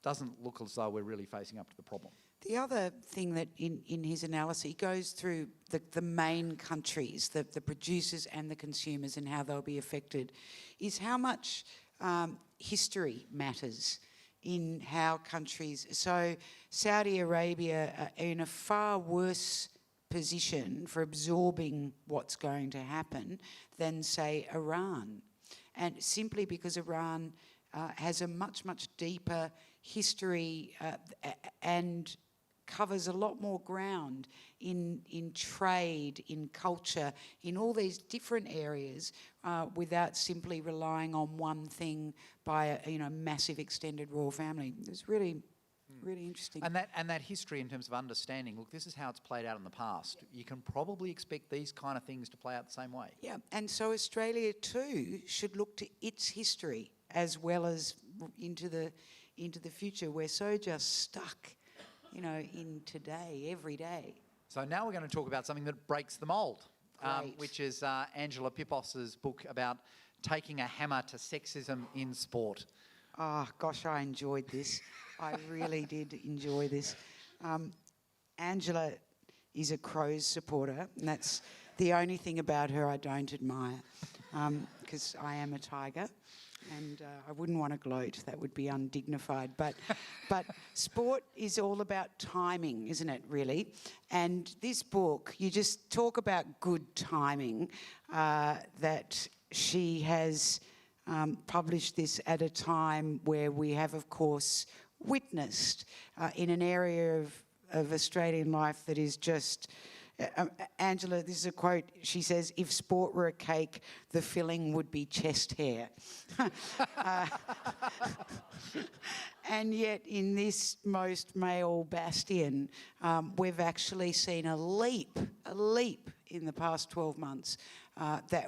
doesn't look as though we're really facing up to the problem. The other thing that in his analysis, he goes through the main countries, the producers and the consumers and how they'll be affected, is how much history matters in how countries... So Saudi Arabia are in a far worse position for absorbing what's going to happen than, say, Iran. And simply because Iran has a much, much deeper history and covers a lot more ground in trade, in culture, in all these different areas without simply relying on one thing by a massive extended royal family. It's really interesting. And that history in terms of understanding, look, this is how it's played out in the past. You can probably expect these kind of things to play out the same way. Yeah, and so Australia too should look to its history as well as into the future. We're so just stuck, in today, every day. So now we're going to talk about something that breaks the mould, which is Angela Pippos's book about taking a hammer to sexism in sport. Oh, gosh, I enjoyed this. I really did enjoy this. Angela is a Crows supporter, and that's the only thing about her I don't admire, because I am a Tiger, and I wouldn't want to gloat. That would be undignified. But sport is all about timing, isn't it, really? And this book, you just talk about good timing, that she has... published this at a time where we have, of course, witnessed in an area of Australian life that is just... Angela, this is a quote, she says, "If sport were a cake, the filling would be chest hair." And yet in this most male bastion, we've actually seen a leap in the past 12 months that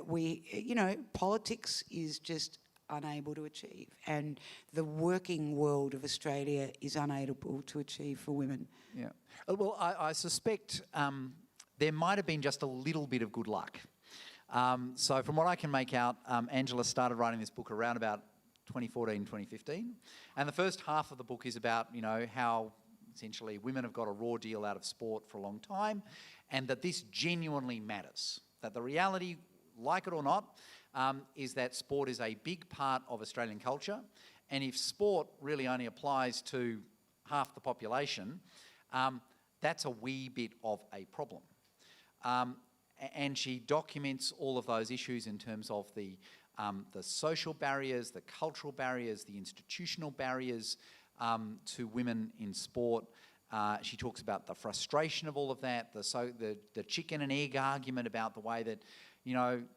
politics is just unable to achieve, and the working world of Australia is unable to achieve for women. Yeah. Well, I suspect there might have been just a little bit of good luck. So from what I can make out, Angela started writing this book around about 2014, 2015. And the first half of the book is about, how essentially women have got a raw deal out of sport for a long time, and that this genuinely matters. That the reality, like it or not, is that sport is a big part of Australian culture. And if sport really only applies to half the population, that's a wee bit of a problem. And she documents all of those issues in terms of the social barriers, the cultural barriers, the institutional barriers to women in sport. She talks about the frustration of all of that, the chicken and egg argument about the way that,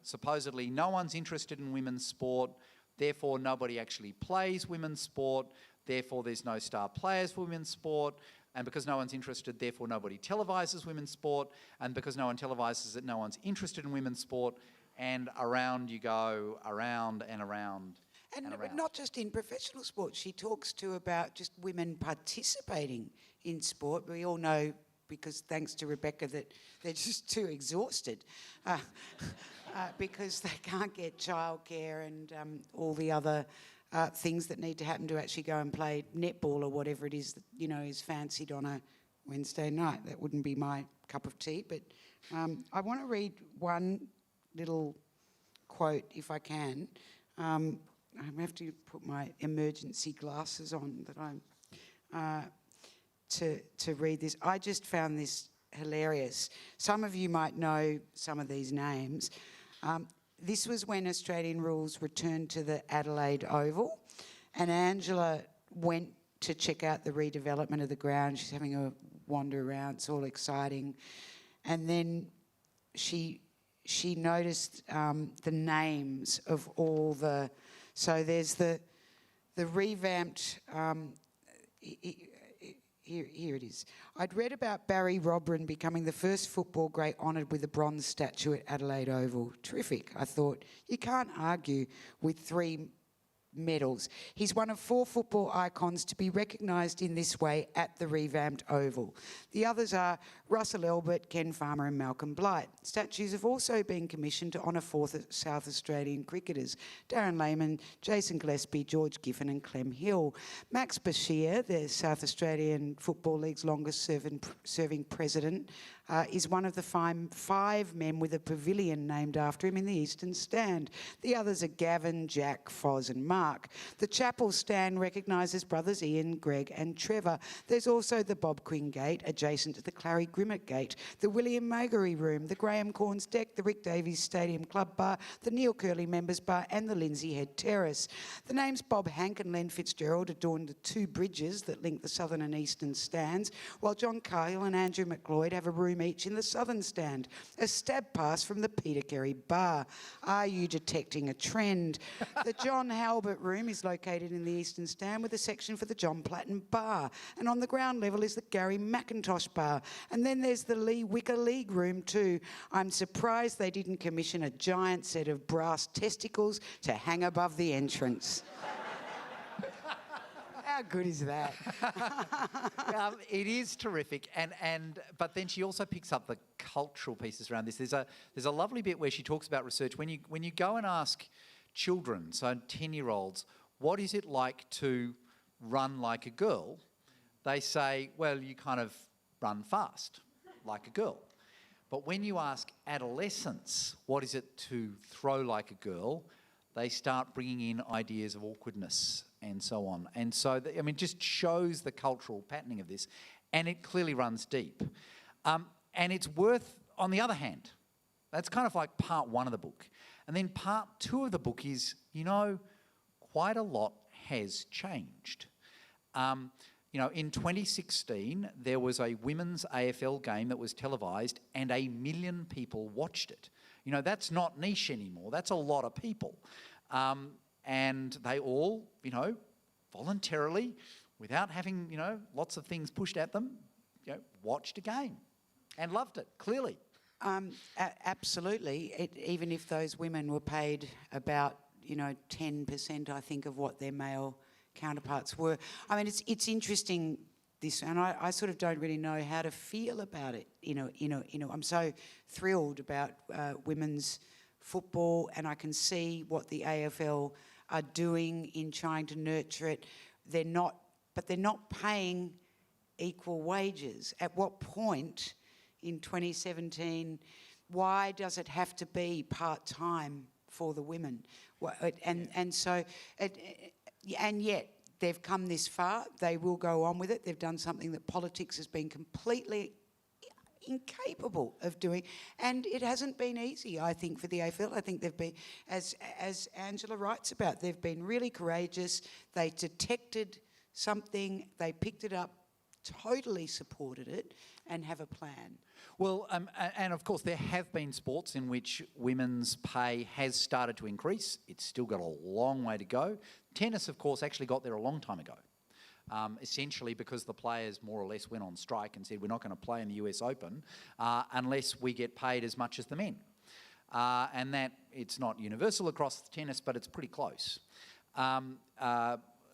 supposedly no one's interested in women's sport, therefore nobody actually plays women's sport, therefore there's no star players for women's sport, and because no one's interested, therefore nobody televises women's sport, and because no one televises it, no one's interested in women's sport, and around you go, around and around. But not just in professional sport. She talks too about just women participating in sport. We all know, because thanks to Rebecca, that they're just too exhausted because they can't get childcare and all the other things that need to happen to actually go and play netball or whatever it is that, is fancied on a Wednesday night. That wouldn't be my cup of tea. But I want to read one little quote, if I can. I have to put my emergency glasses on that I'm to read this. I just found this hilarious. Some of you might know some of these names. This was when Australian rules returned to the Adelaide Oval, and Angela went to check out the redevelopment of the ground. She's having a wander around, it's all exciting. And then she noticed the names of all the... So there's the revamped... Here it is. I'd read about Barry Robran becoming the first football great honoured with a bronze statue at Adelaide Oval. Terrific. I thought, you can't argue with 3 medals. He's one of 4 football icons to be recognised in this way at the revamped Oval. The others are Russell Elbert, Ken Farmer and Malcolm Blight. Statues have also been commissioned to honour 4 South Australian cricketers, Darren Lehmann, Jason Gillespie, George Giffen and Clem Hill. Max Bashir, the South Australian Football League's longest serving president, is one of the 5 men with a pavilion named after him in the Eastern Stand. The others are Gavin, Jack, Foz and Mark. The Chapel Stand recognises brothers Ian, Greg and Trevor. There's also the Bob Quinn Gate, adjacent to the Clary Grimmett Gate, the William Magory Room, the Graham Corns Deck, the Rick Davies Stadium Club Bar, the Neil Curley Members Bar and the Lindsay Head Terrace. The names Bob Hank and Len Fitzgerald adorn the 2 bridges that link the southern and eastern stands, while John Cahill and Andrew McLeod have a room each in the southern stand, a stab pass from the Peter Carey Bar. Are you detecting a trend? The John Halbert Room is located in the eastern stand with a section for the John Platten Bar, and on the ground level is the Gary McIntosh Bar, and then there's the Lee Wicker League Room too. I'm surprised they didn't commission a giant set of brass testicles to hang above the entrance. How good is that? It is terrific, but then she also picks up the cultural pieces around this. There's a lovely bit where she talks about research. When you go and ask children, so 10-year-olds, what is it like to run like a girl? They say, well, you kind of run fast like a girl. But when you ask adolescents, what is it to throw like a girl? They start bringing in ideas of awkwardness and so on. And so, it just shows the cultural patterning of this, and it clearly runs deep. And it's worth, on the other hand, that's kind of like part 1 of the book. And then part 2 of the book is, quite a lot has changed. In 2016, there was a women's AFL game that was televised and 1 million people watched it. That's not niche anymore. That's a lot of people. And they all, voluntarily, without having, lots of things pushed at them, watched a game and loved it, clearly. Absolutely. Even if those women were paid about, 10%, I think, of what their male counterparts were. It's interesting, this, and I sort of don't really know how to feel about it. I'm so thrilled about women's football, and I can see what the AFL are doing in trying to nurture it. They're not paying equal wages. At what point in 2017, why does it have to be part-time for the women? And yet they've come this far. They will go on with it. They've done something that politics has been completely incapable of doing, and it hasn't been easy, I think, for the AFL. I think they've been, as Angela writes about, they've been really courageous. They detected something, they picked it up, totally supported it, and have a plan. Well, and of course there have been sports in which women's pay has started to increase. It's still got a long way to go. Tennis, of course, actually got there a long time ago. Essentially because the players more or less went on strike and said, we're not going to play in the US Open unless we get paid as much as the men. And that, it's not universal across tennis, but it's pretty close.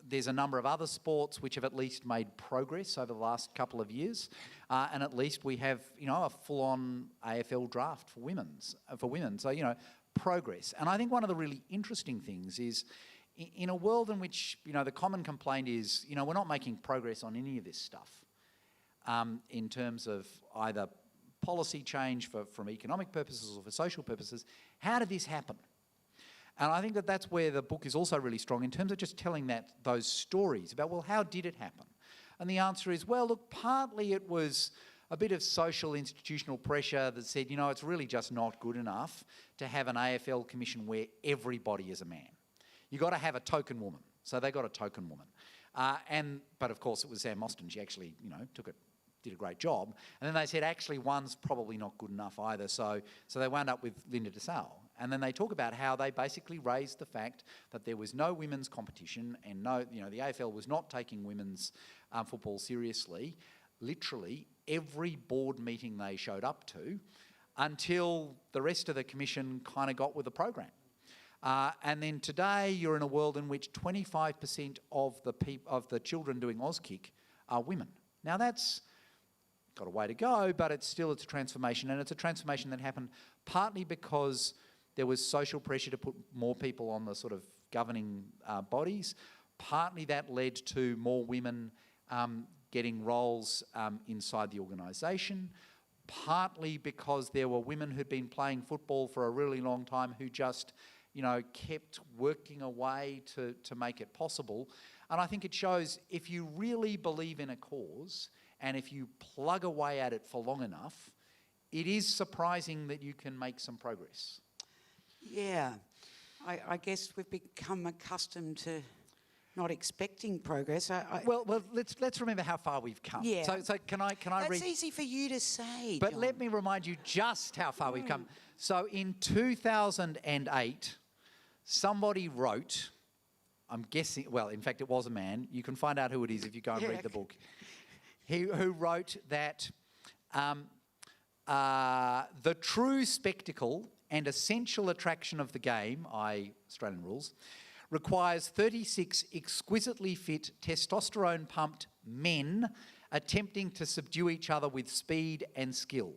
There's a number of other sports which have at least made progress over the last couple of years, and at least we have, a full-on AFL draft for women. So, progress. And I think one of the really interesting things is, in a world in which, the common complaint is, we're not making progress on any of this stuff in terms of either policy change from economic purposes or for social purposes, how did this happen? And I think that that's where the book is also really strong in terms of just telling those stories about, well, how did it happen? And the answer is, well, look, partly it was a bit of social institutional pressure that said, you know, it's really just not good enough to have an AFL commission where everybody is a man. You've got to have a token woman. So they got a token woman. But of course it was Sam Mostyn. She actually, you know, did a great job. And then they said, actually, one's probably not good enough either. So they wound up with Linda DeSalle. And then they talk about how they basically raised the fact that there was no women's competition and no, you know, the AFL was not taking women's football seriously. Literally every board meeting they showed up to until the rest of the commission kind of got with the program. And then today you're in a world in which 25% of the children doing Auskick are women. Now that's got a way to go, but it's a transformation, and it's a transformation that happened partly because there was social pressure to put more people on the sort of governing bodies. Partly that led to more women getting roles inside the organisation. Partly because there were women who'd been playing football for a really long time who just, you know, kept working away to make it possible. And I think it shows if you really believe in a cause and if you plug away at it for long enough, it is surprising that you can make some progress. Yeah, I guess we've become accustomed to not expecting progress. Well, let's remember how far we've come. Yeah. So can I read? That's easy for you to say, But John. let me remind you just how far we've come. So in 2008, somebody wrote, I'm guessing, well, in fact, it was a man. You can find out who it is if you go and read the book. Who wrote that the true spectacle and essential attraction of the game, i.e. Australian rules, requires 36 exquisitely fit, testosterone-pumped men attempting to subdue each other with speed and skill.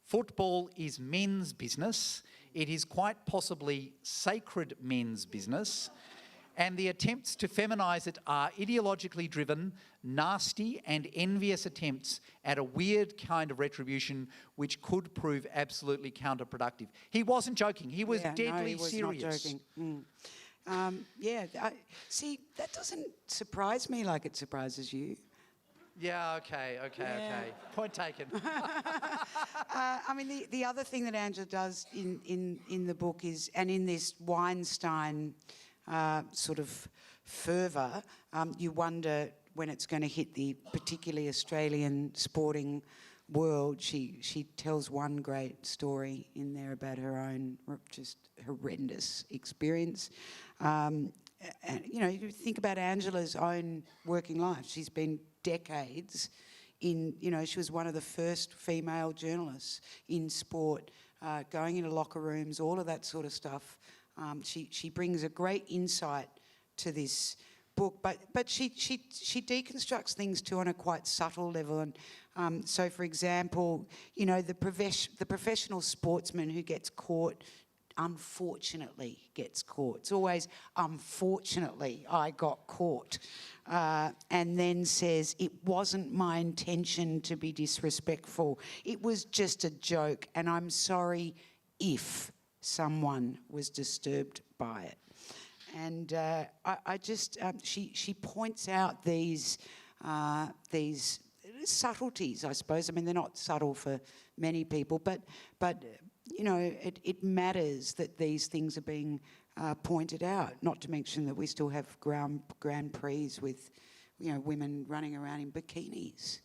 Football is men's business. It is quite possibly sacred men's business. And the attempts to feminise it are ideologically driven, nasty and envious attempts at a weird kind of retribution which could prove absolutely counterproductive. He wasn't joking. He was deadly serious. No, he was not joking. See, that doesn't surprise me like it surprises you. Yeah, okay. Point taken. I mean, the other thing that Angela does in the book is, and in this Weinstein sort of fervour, you wonder when it's going to hit the particularly Australian sporting world. She tells one great story in there about her own just horrendous experience. And, you know, you think about Angela's own working life. She's been decades in, you know, she was one of the first female journalists in sport, going into locker rooms, all of that sort of stuff. She brings a great insight to this book, but she deconstructs things too on a quite subtle level. And so, for example, you know, the professional sportsman who gets caught, unfortunately gets caught. It's always, unfortunately, I got caught. And then says, it wasn't my intention to be disrespectful. It was just a joke, and I'm sorry if someone was disturbed by it. And she points out these subtleties, I suppose. I mean, they're not subtle for many people, but you know, it matters that these things are being pointed out. Not to mention that we still have Grand Prix with, you know, women running around in bikinis,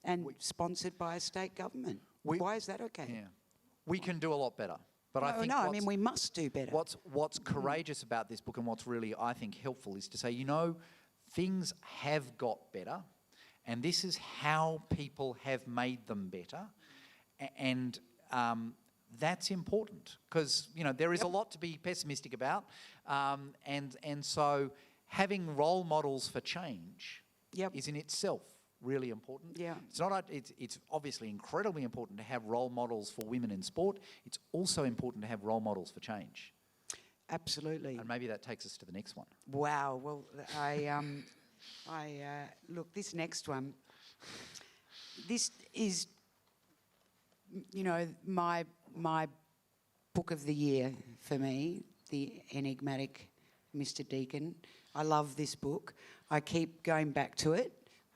and sponsored by a state government. Why is that okay? Yeah, we can do a lot better. But I mean, we must do better. What's courageous about this book and what's really, I think, helpful is to say, you know, things have got better, and this is how people have made them better, and that's important because, you know, there is a lot to be pessimistic about, and so having role models for change is in itself really important. Yeah. It's obviously incredibly important to have role models for women in sport. It's also important to have role models for change. Absolutely. And maybe that takes us to the next one. Wow. Well, look, this next one. This is, you know, my book of the year for me, the Enigmatic Mr Deacon. I love this book. I keep going back to it.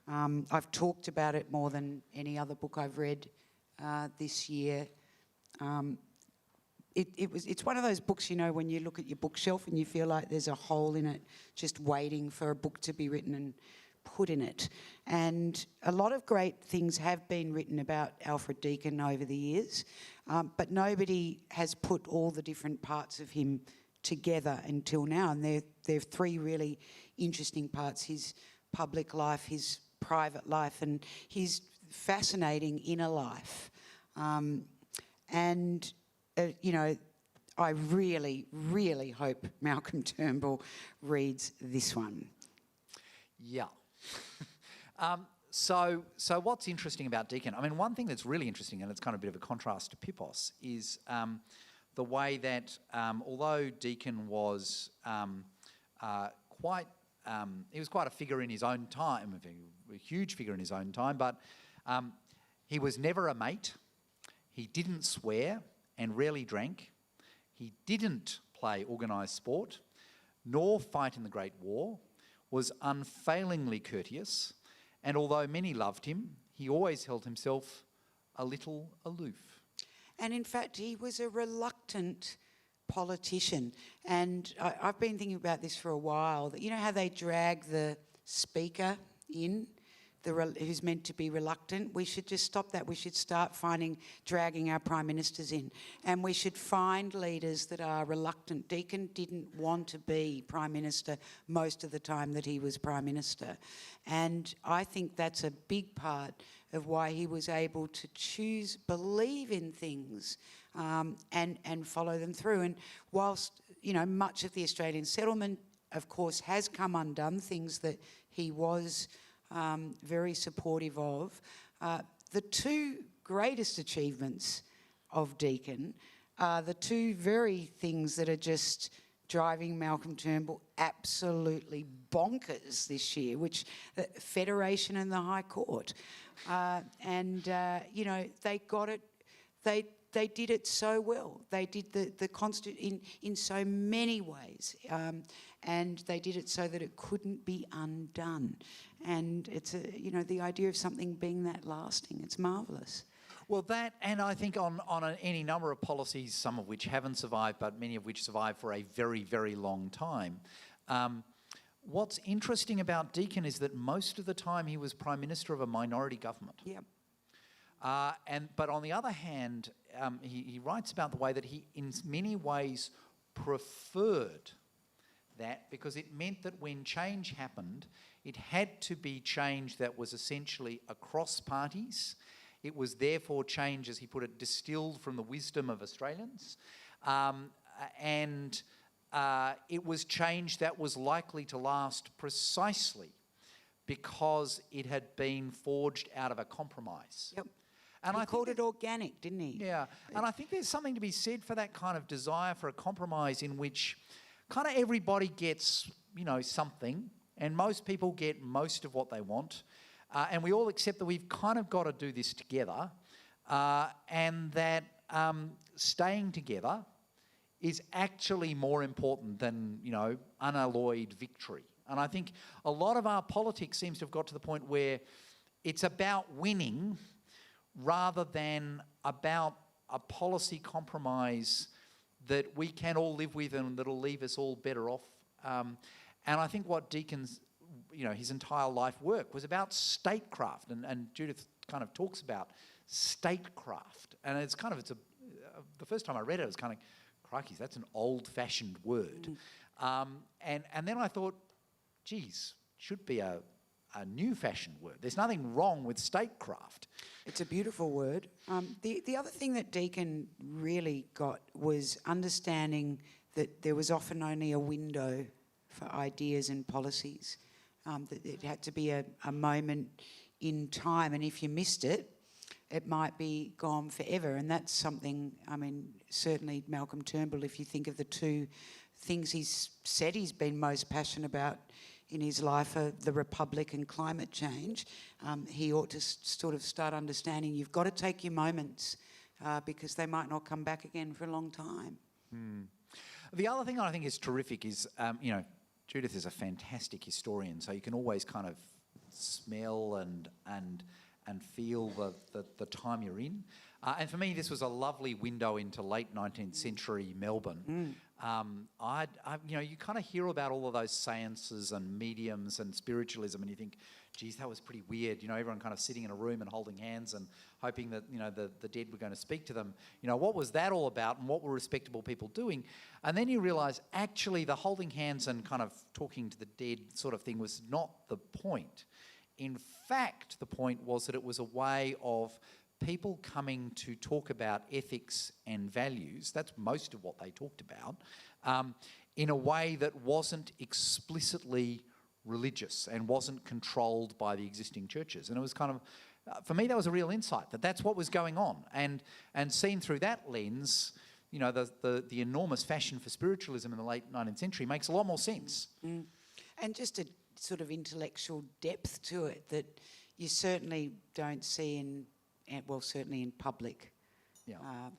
I've talked about it more than any other book I've read this year. It's one of those books, you know, when you look at your bookshelf and you feel like there's a hole in it just waiting for a book to be written and put in it. And a lot of great things have been written about Alfred Deakin over the years, but nobody has put all the different parts of him together until now. And there are three really interesting parts: his public life, his private life, and his fascinating inner life. You know, I really, really hope Malcolm Turnbull reads this one. Yeah. So what's interesting about Deakin? I mean, one thing that's really interesting, and it's kind of a bit of a contrast to Pipos, is the way that although Deakin was he was quite a figure in his own time, a huge figure in his own time, but he was never a mate. He didn't swear and rarely drank. He didn't play organised sport, nor fight in the Great War, was unfailingly courteous, and although many loved him, he always held himself a little aloof. And in fact, he was a reluctant politician. And I've been thinking about this for a while, that you know how they drag the speaker in, who's meant to be reluctant? We should just stop that. We should start dragging our prime ministers in. And we should find leaders that are reluctant. Deakin didn't want to be prime minister most of the time that he was prime minister. And I think that's a big part of why he was able to believe in things and follow them through. And whilst, you know, much of the Australian settlement, of course, has come undone, things that he was very supportive of. The two greatest achievements of Deakin are the two very things that are just driving Malcolm Turnbull absolutely bonkers this year, which Federation and the High Court. You know, they got it. They did it so well. They did the in so many ways, and they did it so that it couldn't be undone. And it's you know, the idea of something being that lasting, it's marvellous. Well, that, and I think on any number of policies, some of which haven't survived, but many of which survived for a very, very long time. What's interesting about Deakin is that most of the time he was Prime Minister of a minority government. Yep. But on the other hand, he writes about the way that he, in many ways, preferred that, because it meant that when change happened, it had to be change that was essentially across parties. It was therefore change, as he put it, distilled from the wisdom of Australians. It was change that was likely to last precisely because it had been forged out of a compromise. Yep. And he called it organic, didn't he? Yeah, and I think there's something to be said for that kind of desire for a compromise in which kind of everybody gets, you know, something, and most people get most of what they want, and we all accept that we've kind of got to do this together, and that staying together is actually more important than, you know, unalloyed victory. And I think a lot of our politics seems to have got to the point where it's about winning rather than about a policy compromise that we can all live with and that'll leave us all better off. And I think what Deakin's, you know, his entire life work was about statecraft, and Judith kind of talks about statecraft. And it's kind of, the first time I read it, I was kind of, crikey, that's an old-fashioned word. And then I thought, geez, should be a new-fashioned word. There's nothing wrong with statecraft. It's a beautiful word. The other thing that Deakin really got was understanding that there was often only a window for ideas and policies. That it had to be a moment in time, and if you missed it, it might be gone forever. And that's something, I mean, certainly Malcolm Turnbull, if you think of the two things he's said he's been most passionate about in his life are the Republic and climate change, he ought to sort of start understanding you've got to take your moments because they might not come back again for a long time. The other thing I think is terrific is, you know, Judith is a fantastic historian, so you can always kind of smell and feel the time you're in. And for me, this was a lovely window into late 19th century Melbourne. You kind of hear about all of those seances and mediums and spiritualism, and you think, geez, that was pretty weird. Everyone kind of sitting in a room and holding hands and hoping that, the dead were going to speak to them. What was that all about, and what were respectable people doing? And then you realise, actually, the holding hands and kind of talking to the dead sort of thing was not the point. In fact, the point was that it was a way of people coming to talk about ethics and values, that's most of what they talked about, in a way that wasn't explicitly religious and wasn't controlled by the existing churches. And it was kind of, for me, that was a real insight, that that's what was going on. And seen through that lens, the enormous fashion for spiritualism in the late 19th century makes a lot more sense. And just a sort of intellectual depth to it that you certainly don't see certainly in public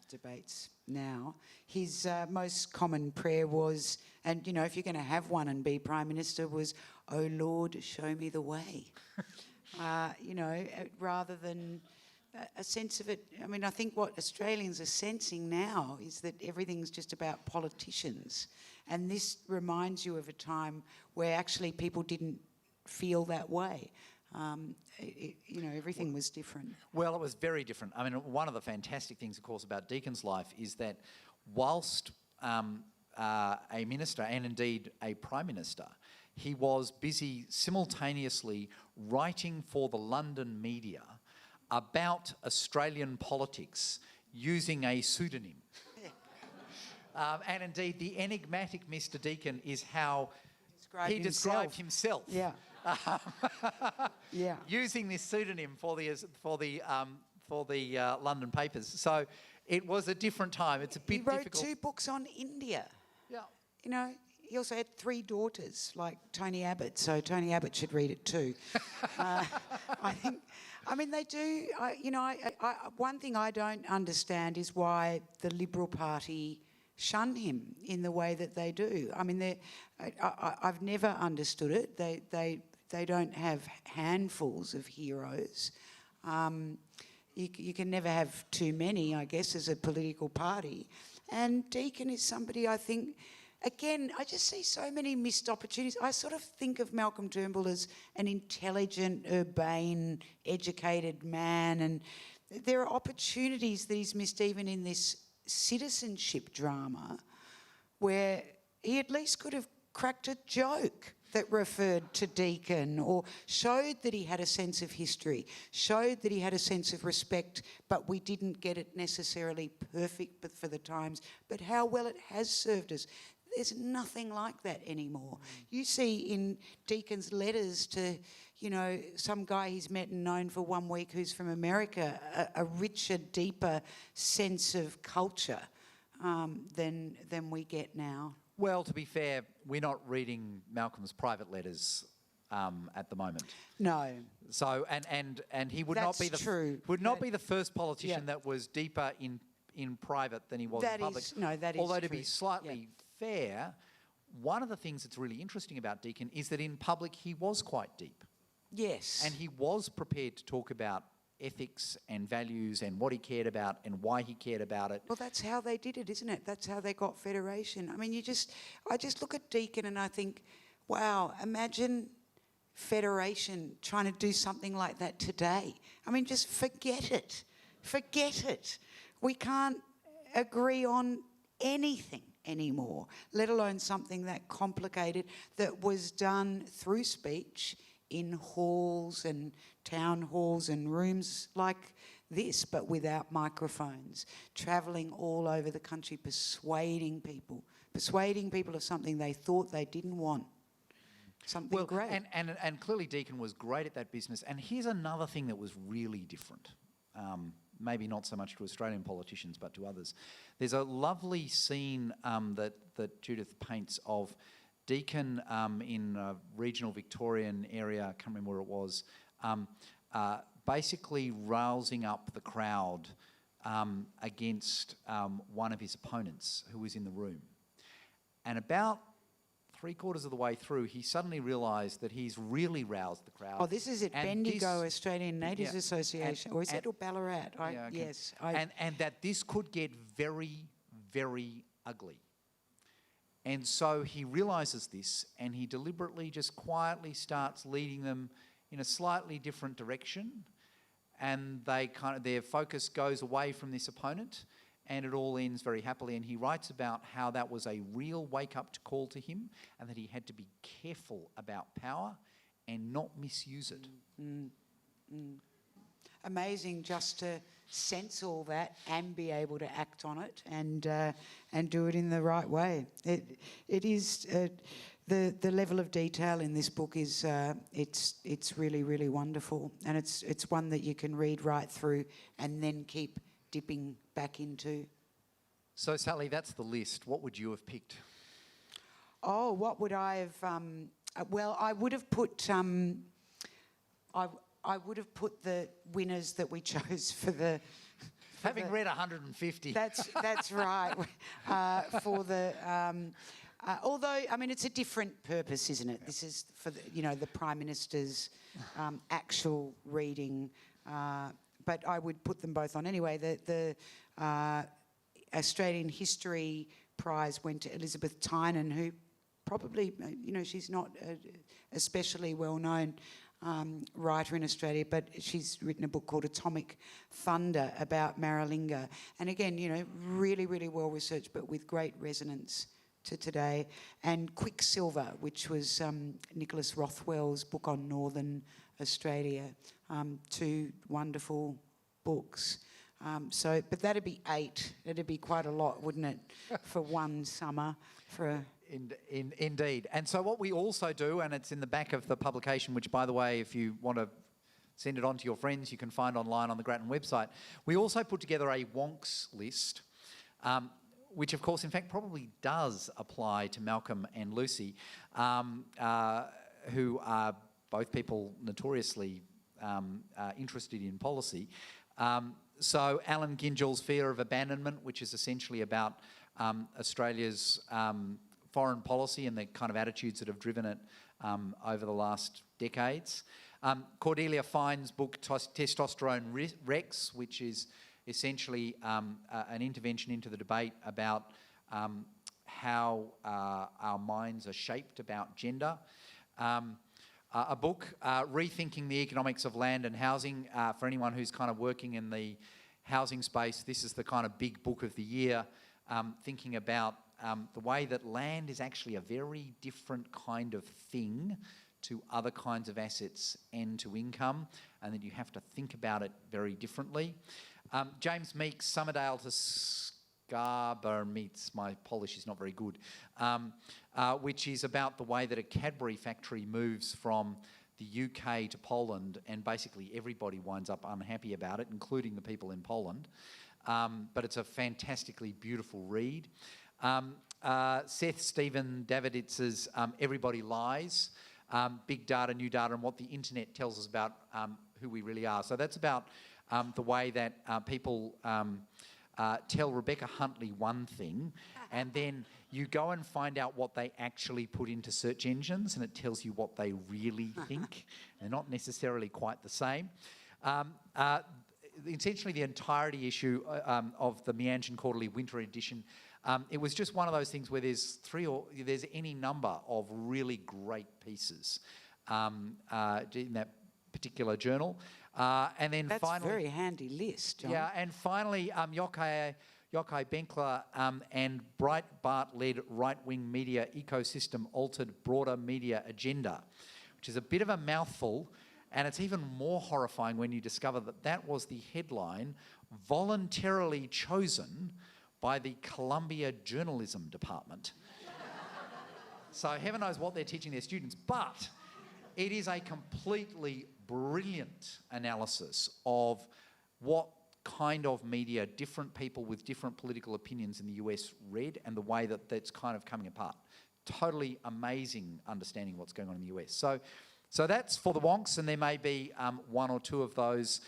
debates now. His most common prayer was, and if you're going to have one and be Prime Minister, was, "Oh Lord, show me the way." Rather than a sense of it. I mean, I think what Australians are sensing now is that everything's just about politicians. And this reminds you of a time where actually people didn't feel that way. Everything was different. Well, it was very different. I mean, one of the fantastic things, of course, about Deakin's life is that whilst a minister, and indeed a Prime Minister, he was busy simultaneously writing for the London media about Australian politics using a pseudonym. And indeed, the enigmatic Mr Deacon is how he described himself. Yeah. Yeah. Using this pseudonym for the London papers. So it was a different time. It's a bit difficult. He wrote 2 books on India. Yeah. He also had 3 daughters, like Tony Abbott, so Tony Abbott should read it too. They do. One thing I don't understand is why the Liberal Party shun him in the way that they do. I mean, I've never understood it. They don't have handfuls of heroes. You can never have too many, I guess, as a political party. And Deakin is somebody, I think, again, I just see so many missed opportunities. I sort of think of Malcolm Turnbull as an intelligent, urbane, educated man, and there are opportunities that he's missed even in this citizenship drama where he at least could have cracked a joke that referred to Deakin or showed that he had a sense of history, showed that he had a sense of respect, but we didn't get it necessarily perfect for the times, but how well it has served us. There's nothing like that anymore. You see in Deakin's letters to, some guy he's met and known for 1 week who's from America, a richer, deeper sense of culture than we get now. Well, to be fair, we're not reading Malcolm's private letters at the moment. No. So, and he would not be the first politician that was deeper in private than he was in public. That is Although true. To be slightly fair, one of the things that's really interesting about Deakin is that in public he was quite deep. Yes. And he was prepared to talk about ethics and values and what he cared about and why he cared about it. Well, that's how they did it, isn't it? That's how they got federation. I mean, I just look at Deakin and I think, wow, imagine federation trying to do something like that today. I mean, just forget it. Forget it. We can't agree on anything anymore, let alone something that complicated that was done through speech in halls and town halls and rooms like this, but without microphones, travelling all over the country, persuading people of something they thought they didn't want. Something great. And clearly Deakin was great at that business. And here's another thing that was really different. Maybe not so much to Australian politicians, but to others. There's a lovely scene that Judith paints of Deakin in a regional Victorian area, I can't remember where it was, basically rousing up the crowd against one of his opponents who was in the room. And about three-quarters of the way through, he suddenly realised that he's really roused the crowd. Oh, this is at And Bendigo this- Australian Natives yeah, Association. Or is it or Ballarat? Yeah, okay. Yes. And that this could get very, very ugly. And so he realises this, and he deliberately just quietly starts leading them in a slightly different direction, and their focus goes away from this opponent, and it all ends very happily. And he writes about how that was a real wake-up call to him, and that he had to be careful about power and not misuse it. Amazing just to sense all that and be able to act on it and do it in the right way. It is the level of detail in this book is it's really, really wonderful, and it's one that you can read right through and then keep dipping back into. So Sally, that's the list. What would you have picked? Oh, what would I have? Well, I would have put. I would have put the winners that we chose for the. Having read 150. That's right. For the. Although, I mean, it's a different purpose, isn't it? This is for the Prime Minister's actual reading. But I would put them both on anyway. The Australian History Prize went to Elizabeth Tynan, who probably, she's not especially well-known writer in Australia, but she's written a book called Atomic Thunder about Maralinga. And again, really, really well-researched, but with great resonance to today. And Quicksilver, which was Nicholas Rothwell's book on Northern Australia. Two wonderful books. But that'd be 8. That'd be quite a lot, wouldn't it, for one summer? Indeed. And so what we also do, and it's in the back of the publication, which, by the way, if you want to send it on to your friends, you can find online on the Grattan website. We also put together a wonks list, which, of course, in fact, probably does apply to Malcolm and Lucy, who are both people notoriously interested in policy. So Alan Gingell's Fear of Abandonment, which is essentially about Australia's foreign policy and the kind of attitudes that have driven it over the last decades. Cordelia Fine's book, Testosterone Rex, which is essentially an intervention into the debate about how our minds are shaped about gender. A book, Rethinking the Economics of Land and Housing, for anyone who's kind of working in the housing space. This is the kind of big book of the year, thinking about the way that land is actually a very different kind of thing to other kinds of assets and to income, and that you have to think about it very differently. James Meek's Summerdale to Scarborough meets, my Polish is not very good, which is about the way that a Cadbury factory moves from the UK to Poland, and basically everybody winds up unhappy about it, including the people in Poland. But it's a fantastically beautiful read. Seth Stephen Daviditz's Everybody Lies, Big Data, New Data, and what the internet tells us about who we really are. So that's about the way that people tell Rebecca Huntley one thing, and then you go and find out what they actually put into search engines, and it tells you what they really think. They're not necessarily quite the same. Essentially, the entirety issue of the Meanjin Quarterly Winter Edition, it was just one of those things where there's any number of really great pieces in that particular journal. And then That's finally, a very handy list, John. Yeah, and finally, Yochai Benkler and Breitbart-led right-wing media ecosystem altered broader media agenda, which is a bit of a mouthful, and it's even more horrifying when you discover that that was the headline voluntarily chosen by the Columbia Journalism Department. So heaven knows what they're teaching their students, but it is a completely brilliant analysis of what kind of media different people with different political opinions in the US read, and the way that that's kind of coming apart. Totally amazing understanding what's going on in the US. So that's for the wonks, and there may be one or two of those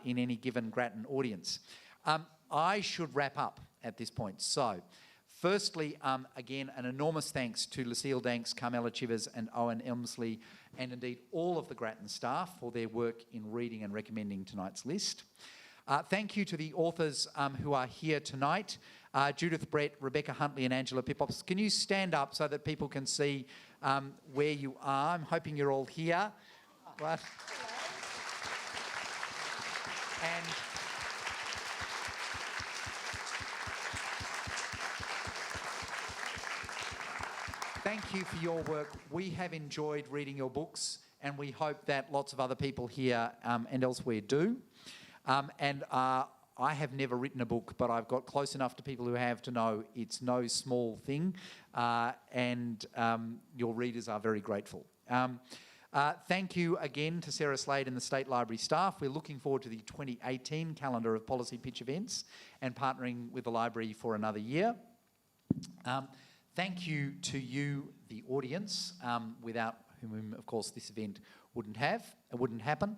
in any given Grattan audience. I should wrap up at this point. So Firstly, again, an enormous thanks to Lucille Danks, Carmela Chivers and Owen Elmsley, and indeed all of the Grattan staff for their work in reading and recommending tonight's list. Thank you to the authors who are here tonight, Judith Brett, Rebecca Huntley and Angela Pippops. Can you stand up so that people can see where you are? I'm hoping you're all here. Right. And thank you for your work. We have enjoyed reading your books, and we hope that lots of other people here and elsewhere do. I have never written a book, but I've got close enough to people who have to know it's no small thing, and your readers are very grateful. Thank you again to Sarah Slade and the State Library staff. We're looking forward to the 2018 calendar of policy pitch events and partnering with the library for another year. Thank you to you, the audience, without whom, of course, this event wouldn't happen.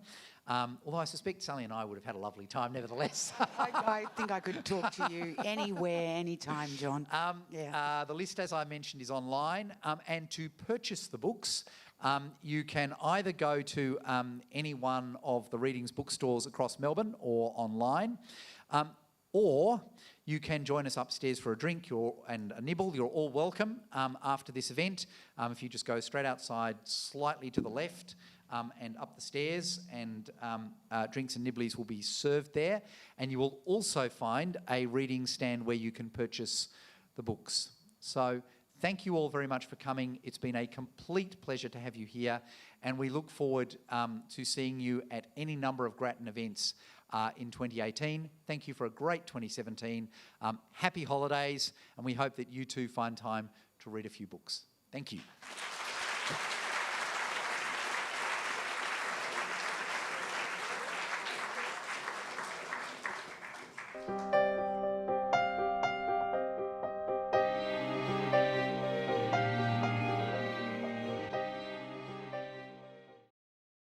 Although I suspect Sally and I would have had a lovely time nevertheless. I think I could talk to you anywhere, anytime, John. The list, as I mentioned, is online. And to purchase the books, you can either go to any one of the Readings bookstores across Melbourne or online, or you can join us upstairs for a drink and a nibble. You're all welcome after this event. If you just go straight outside, slightly to the left, and up the stairs, and drinks and nibblies will be served there. And you will also find a reading stand where you can purchase the books. So thank you all very much for coming. It's been a complete pleasure to have you here, and we look forward to seeing you at any number of Grattan events in 2018. Thank you for a great 2017. Happy holidays, and we hope that you too find time to read a few books. Thank you.